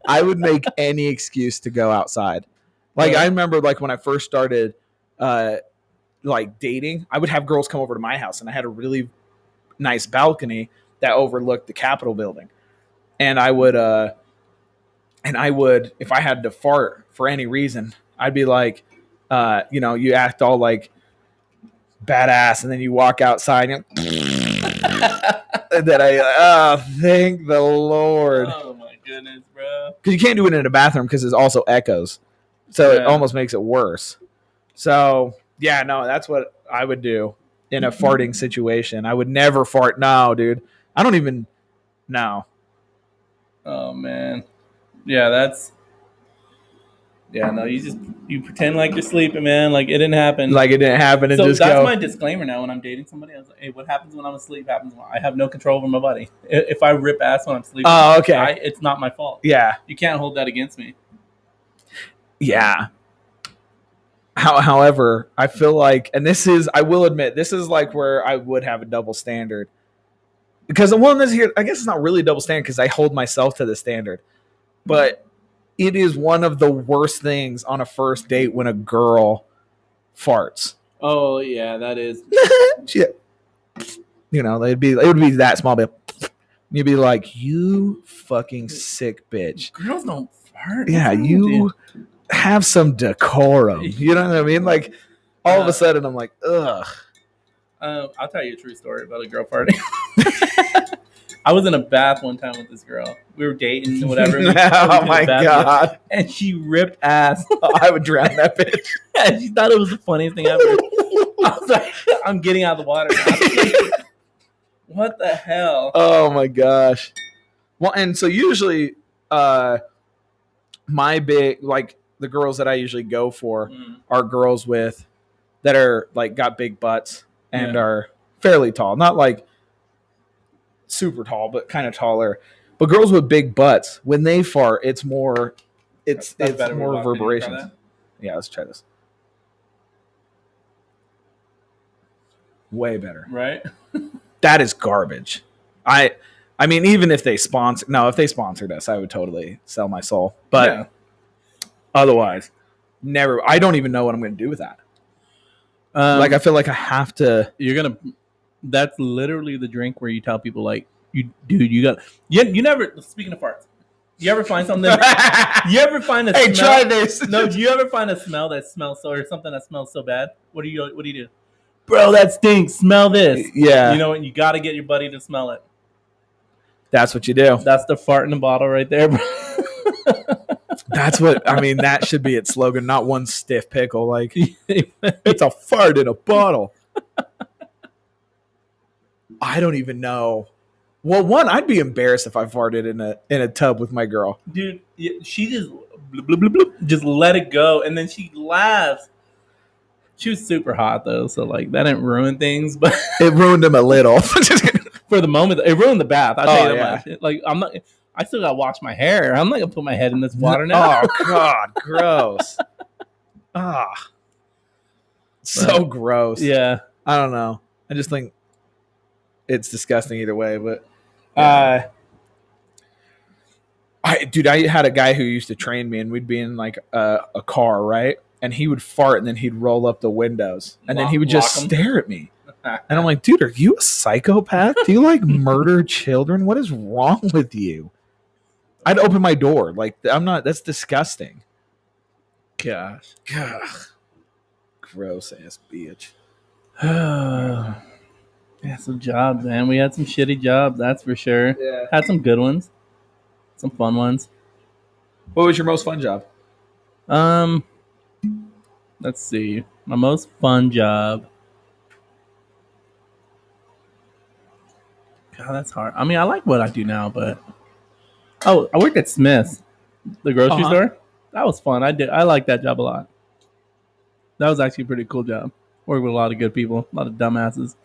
A: I would make any excuse to go outside. Like I remember like when I first started like dating, I would have girls come over to my house and I had a really nice balcony that overlooked the Capitol building. And I would if I had to fart for any reason, I'd be like, you act all like badass and then you walk outside and then thank the Lord.
B: Oh my goodness, bro.
A: Because you can't do it in a bathroom because it also echoes. So it almost makes it worse. So that's what I would do in a farting situation. I would never fart. No, dude. I don't even know.
B: Oh man. You pretend like you're sleeping, man. Like it didn't happen.
A: Like it didn't happen. And
B: so
A: just
B: that's my disclaimer now when I'm dating somebody. I was like, hey, what happens when I'm asleep happens when I have no control over my body. If I rip ass when I'm sleeping, it's not my fault.
A: Yeah.
B: You can't hold that against me.
A: Yeah. However, I feel like, and I will admit, this is like where I would have a double standard. Because the one that's here, I guess it's not really a double standard because I hold myself to the standard. But it is one of the worst things on a first date when a girl farts.
B: Oh yeah, that is.
A: Shit. It would be that small, but you'd be like, you fucking sick bitch.
B: Girls don't fart.
A: Yeah, you have some decorum. You know what I mean? Like all of a sudden I'm like, ugh.
B: I'll tell you a true story about a girl farting. I was in a bath one time with this girl. We were dating or whatever.
A: Oh my God.
B: And she ripped ass.
A: I would drown that bitch.
B: And she thought it was the funniest thing ever. I was like, I'm getting out of the water now. What the hell?
A: Oh my gosh. Well, and so usually my big, like the girls that I usually go for are girls that are like got big butts and are fairly tall. Not like super tall, but kind of taller. But girls with big butts, when they fart, it's more more reverberations. Yeah, let's try this. Way better.
B: Right?
A: That is garbage. I mean, even if they sponsored us, I would totally sell my soul. But otherwise, never. I don't even know what I'm going to do with that. I feel like I have to.
B: That's literally the drink where you tell people like, you never. Speaking of farts, you ever find something? You ever find a
A: hey,
B: smell?
A: Try this.
B: No, do you ever find a smell that smells or something that smells so bad? What do you do? Bro, that stinks. Smell this.
A: Yeah.
B: You know what? You got to get your buddy to smell it.
A: That's what you do.
B: That's the fart in the bottle right there, bro.
A: That's what, I mean, that should be its slogan, not one stiff pickle. Like, it's a fart in a bottle. I don't even know. Well, I'd be embarrassed if I farted in a tub with my girl.
B: Dude, she just bloop, bloop, bloop, bloop, just let it go, and then she laughs. She was super hot though, so like that didn't ruin things, but
A: it ruined him a little.
B: For the moment, it ruined the bath. I'll tell you that much.
A: Yeah.
B: Like I'm not. I still gotta wash my hair. I'm not gonna put my head in this water now.
A: Oh God, gross. So gross.
B: Yeah.
A: I don't know. I just think it's disgusting either way. But I had a guy who used to train me, and we'd be in like a car, right? And he would fart, and then he'd roll up the windows, and then he would just stare at me. And I'm like, dude, are you a psychopath? Do you like murder children? What is wrong with you? I'd open my door. Like, I'm not, that's disgusting.
B: Gosh.
A: Gross ass bitch.
B: Yeah, some jobs, man. We had some shitty jobs, that's for sure.
A: Yeah.
B: Had some good ones. Some fun ones.
A: What was your most fun job?
B: Let's see. My most fun job. God, that's hard. I mean, I like what I do now, but I worked at Smith's, the grocery store. That was fun. I liked that job a lot. That was actually a pretty cool job. Worked with a lot of good people, a lot of dumbasses.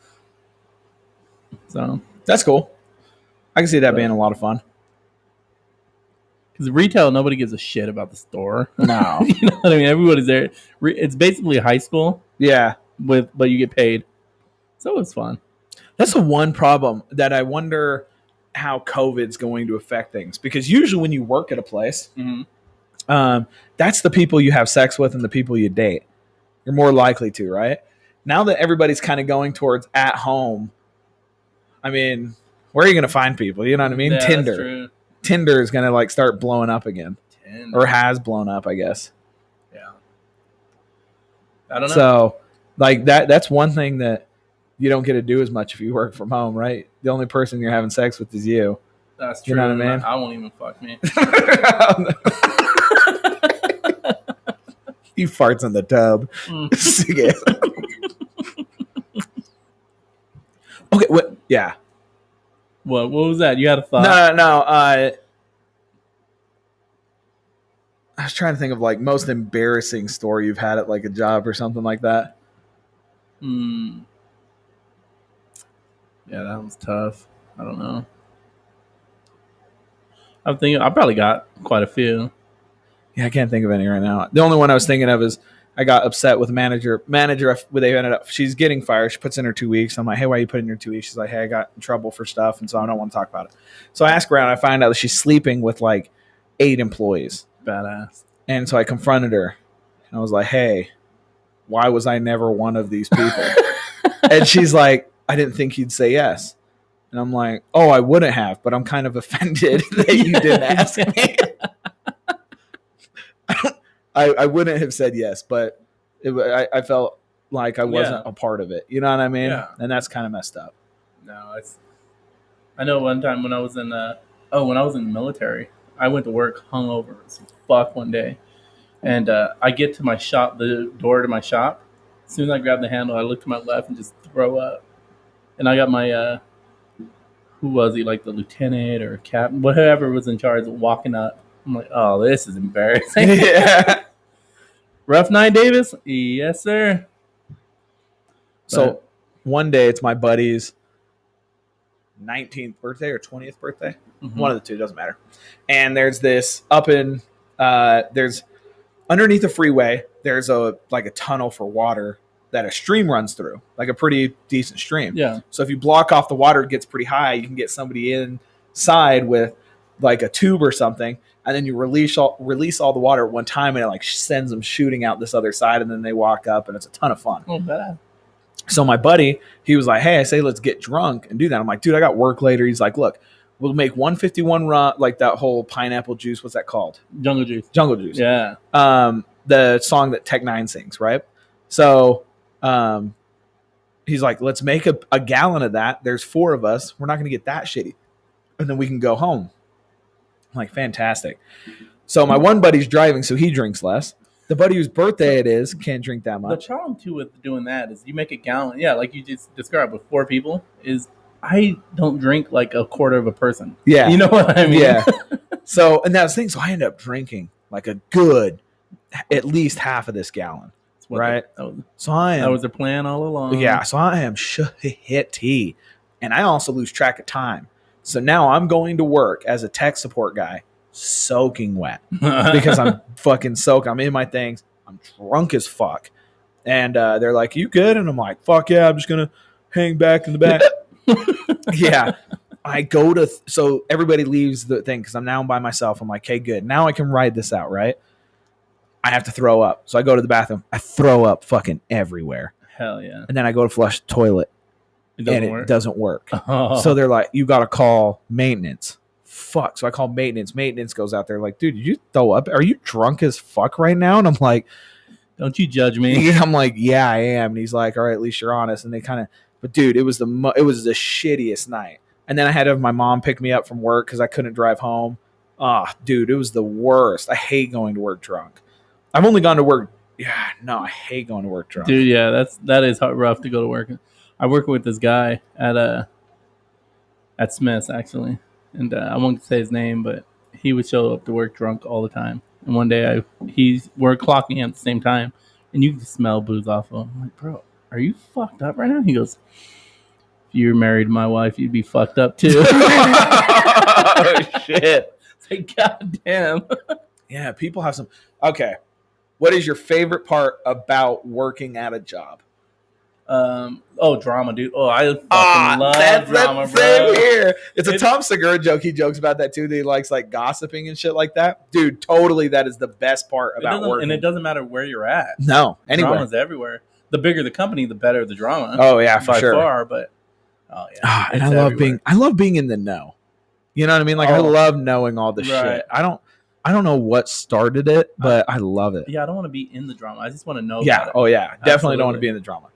B: So
A: that's cool. I can see that being a lot of fun.
B: Because retail, nobody gives a shit about the store.
A: No,
B: you know what I mean. Everybody's there. It's basically high school.
A: Yeah,
B: but you get paid, so it's fun.
A: That's the one problem that I wonder how COVID's going to affect things. Because usually when you work at a place, that's the people you have sex with and the people you date. You're more likely to, right? Now that everybody's kind of going towards at home, I mean, where are you going to find people? You know what I mean?
B: Yeah,
A: Tinder.
B: that's true.
A: Tinder is going to like start blowing up again. Or has blown up, I guess.
B: Yeah. I don't know.
A: So, like that's one thing that you don't get to do as much if you work from home, right? The only person you're having sex with is you.
B: That's true.
A: You know what I mean?
B: I won't even fuck me.
A: He farts in the tub. Okay, what? Yeah.
B: What was that? You had a thought?
A: No. I was trying to think of like most embarrassing story you've had at like a job or something like that.
B: Yeah, that was tough. I don't know. I'm thinking I probably got quite a few.
A: Yeah, I can't think of any right now. The only one I was thinking of is I got upset with the manager. They ended up, she's getting fired. She puts in her 2 weeks. I'm like, hey, why are you putting in your 2 weeks? She's like, hey, I got in trouble for stuff, and so I don't want to talk about it. So I ask around. I find out that she's sleeping with like 8 employees.
B: Badass.
A: And so I confronted her. And I was like, hey, why was I never one of these people? And she's like, I didn't think you'd say yes. And I'm like, oh, I wouldn't have, but I'm kind of offended that you didn't ask me. I wouldn't have said yes, but I felt like I wasn't a part of it. You know what I mean?
B: Yeah.
A: And that's kind of messed up.
B: No, I know one time when I was in when I was in the military, I went to work hungover as fuck one day. And I get to my shop, the door to my shop. As soon as I grab the handle, I look to my left and just throw up. And I got my, who was he, like the lieutenant or captain, whatever was in charge, walking up. I'm like, oh, this is embarrassing.
A: Yeah.
B: Rough night, Davis? Yes, sir.
A: So one day it's my buddy's 19th birthday or 20th birthday. Mm-hmm. One of the two, doesn't matter. And there's this there's underneath the freeway, there's a tunnel for water that a stream runs through, like a pretty decent stream.
B: Yeah.
A: So if you block off the water, it gets pretty high. You can get somebody inside with like a tube or something, and then you release all the water at one time, and it like sends them shooting out this other side, and then they walk up, and it's a ton of fun.
B: Oh, bad.
A: So my buddy, he was like, hey, I say let's get drunk and do that. I'm like, dude, I got work later. He's like, look, we'll make 151 rum, like that whole pineapple juice. What's that called?
B: Jungle juice.
A: Jungle juice.
B: Yeah.
A: The song that Tech Nine sings, right? So he's like, let's make a gallon of that. There's 4 of us. We're not going to get that shitty. And then we can go home. I'm like, fantastic. So my one buddy's driving, so he drinks less. The buddy whose birthday it is can't drink that much.
B: The problem, too, with doing that is you make a gallon. Yeah, like you just described with 4 people, is I don't drink like a quarter of a person.
A: Yeah.
B: You know what I mean?
A: Yeah. So, and that's the thing. So I end up drinking like a good, at least half of this gallon. Right.
B: That was their plan all along.
A: Yeah. So I am shitty. And I also lose track of time. So now I'm going to work as a tech support guy, soaking wet because I'm fucking soaked. I'm in my things. I'm drunk as fuck. And they're like, "You good?" And I'm like, "Fuck yeah, I'm just going to hang back in the back." Yeah. I go to, so everybody leaves the thing because I'm now by myself. I'm like, "Okay, good. Now I can ride this out, right?" I have to throw up. So I go to the bathroom. I throw up fucking everywhere.
B: Hell yeah.
A: And then I go to flush the toilet. It doesn't work.
B: Oh.
A: So they're like, "You got to call maintenance." Fuck. So I call maintenance. Maintenance goes out there like, "Dude, did you throw up? Are you drunk as fuck right now?" And I'm like,
B: "Don't you judge me."
A: I'm like, "Yeah, I am." And he's like, "All right, at least you're honest." And they kind of, but dude, it was the shittiest night. And then I had to have my mom pick me up from work because I couldn't drive home. Dude, it was the worst. I hate going to work drunk. I've only gone to work. Yeah, no, I hate going to work drunk.
B: Dude, yeah, that is rough to go to work. I work with this guy at Smith's actually, and I won't say his name, but he would show up to work drunk all the time. And one day we're clocking him at the same time, and you can smell booze off of him. I'm like, "Bro, are you fucked up right now?" He goes, "If you were married to my wife, you'd be fucked up too."
A: Oh shit!
B: It's like, God damn.
A: Yeah, people have some. Okay, what is your favorite part about working at a job?
B: Drama, dude. I fucking love drama, bro.
A: Same here. It's a Tom Segura joke. He jokes about that too. That he likes like gossiping and shit like that. Dude, totally. That is the best part about working.
B: And it doesn't matter where you're at.
A: No, anywhere.
B: Drama's everywhere. The bigger the company, the better the drama.
A: Oh yeah, for sure.
B: By far, but
A: and I love being in the know. You know what I mean? Like I love knowing all the shit. I don't know what started it, but I love it.
B: Yeah, I don't want to be in the drama. I just want to know.
A: Yeah.
B: About it.
A: Oh yeah. Definitely don't want to be in the drama.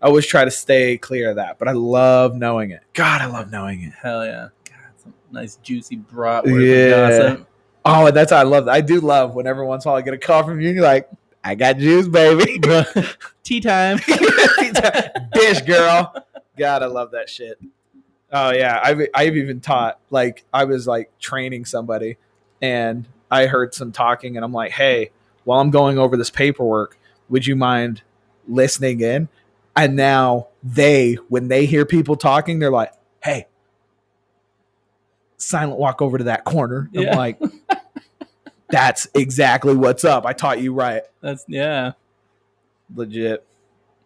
A: I always try to stay clear of that, but I love knowing it. God, I love knowing it.
B: Hell yeah. God, some nice juicy bratwurst gossip.
A: Oh, and that's how I love that. I do love when every once in a while I get a call from you and you're like, "I got juice, baby."
B: Tea time.
A: Dish, girl. God, I love that shit. Oh yeah. I've even taught, like I was like training somebody and I heard some talking and I'm like, "Hey, while I'm going over this paperwork, would you mind listening in?" And now when they hear people talking, they're like, "Hey, silent walk over to that corner." I'm like, "That's exactly what's up. I taught you right."
B: That's
A: legit.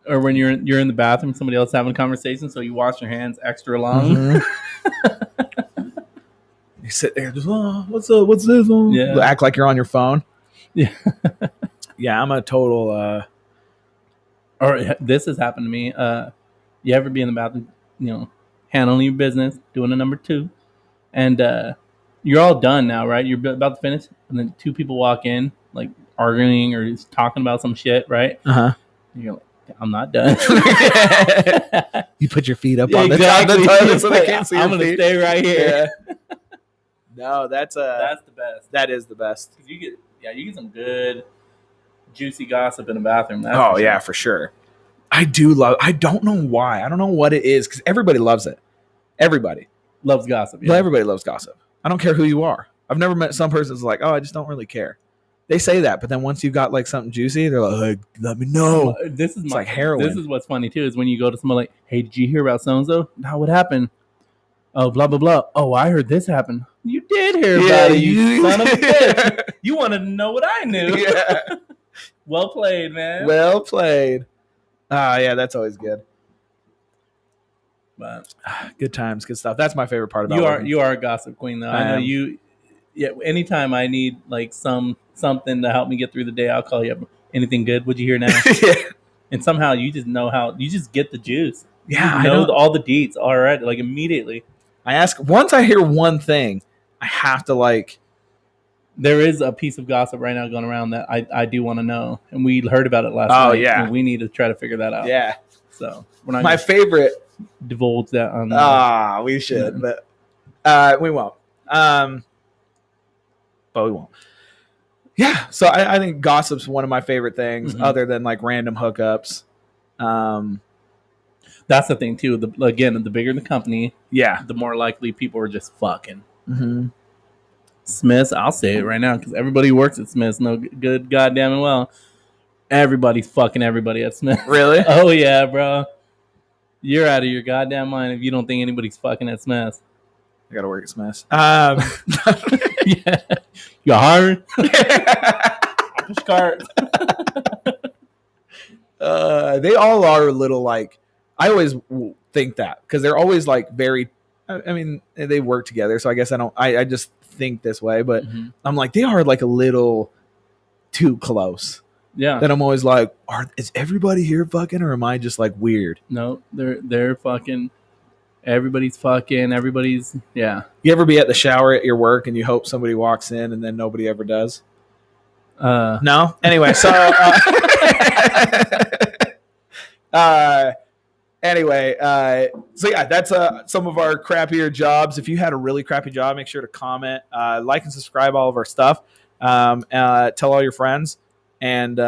B: Or when you're in the bathroom, somebody else having a conversation, so you wash your hands extra long.
A: Mm-hmm. You sit there, just, "What's up? What's this?" Yeah. Act like you're on your phone.
B: Yeah.
A: Yeah, I'm a total.
B: Or this has happened to me. You ever be in the bathroom, handling your business, doing a number 2, and you're all done now, right? You're about to finish, and then 2 people walk in, like arguing or just talking about some shit, right? You're like, "I'm not done."
A: You put your feet up on the top of the toilet so they can't see.
B: I'm gonna stay right here.
A: Yeah. No, that's
B: the best.
A: That is the best.
B: You get some good juicy gossip in the bathroom.
A: For sure. I don't know why. I don't know what it is because everybody loves it. Everybody
B: loves gossip.
A: Yeah. Everybody loves gossip. I don't care who you are. I've never met some person that's like, "Oh, I just don't really care." They say that, but then once you got like something juicy, they're like, "Let me know."
B: This is
A: like heroin.
B: This is what's funny too, is when you go to someone like, "Hey, did you hear about so and so? Now what happened?" "Oh, blah blah blah." "Oh, I heard this happen." "You did hear about it, you son of a bitch." You wanted to know what I knew.
A: Yeah.
B: Well played, man.
A: Well played. Yeah, that's always good.
B: But
A: good times, good stuff. That's my favorite part about
B: you are a gossip queen, though. I know you. Yeah. Anytime I need like something to help me get through the day, I'll call you up. "Anything good? What'd you hear now?"
A: Yeah.
B: And somehow you just know how. You just get the juice.
A: Yeah,
B: I know all the deets. All right, like immediately.
A: I ask once I hear one thing, I have to like.
B: There is a piece of gossip right now going around that I do want to know, and we heard about it last night.
A: Oh yeah,
B: and we need to try to figure that out.
A: Yeah.
B: So we're not
A: my favorite.
B: Divulge that on.
A: We should, but we won't. But we won't. Yeah. So I think gossip's one of my favorite things, other than like random hookups.
B: That's the thing too. The bigger the company,
A: yeah,
B: the more likely people are just fucking.
A: Mm-hmm.
B: Smith's, I'll say it right now because everybody works at Smith's. No good goddamn and well. Everybody's fucking everybody at Smith's.
A: Really?
B: Oh, yeah, bro. You're out of your goddamn mind if you don't think anybody's fucking at Smith's.
A: I gotta work at Smith's.
B: Yeah. You hiring? Push cart.
A: They all are a little like, I always think that because they're always like very, I mean, they work together. So I guess I just think this way, but I'm like, they are like a little too close.
B: Yeah.
A: Then I'm always like, is everybody here fucking, or am I just like weird?
B: No, they're fucking. Everybody's fucking. Everybody's, yeah.
A: You ever be at the shower at your work and you hope somebody walks in and then nobody ever does? No. Anyway, so so yeah, that's some of our crappier jobs. If you had a really crappy job, make sure to comment, like and subscribe all of our stuff. Tell all your friends. And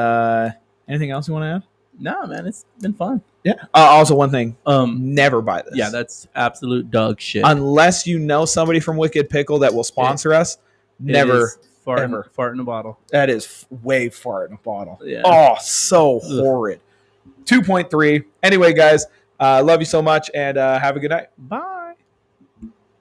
A: anything else you want to add?
B: No, man, it's been fun.
A: Yeah. Also, one thing. Never buy this.
B: Yeah, that's absolute dog shit.
A: Unless you know somebody from Wicked Pickle that will sponsor us. Never.
B: Fart in a bottle.
A: That is way fart in a bottle.
B: Yeah.
A: Oh, so horrid. 2.3. Anyway, guys, love you so much, and have a good night.
B: Bye.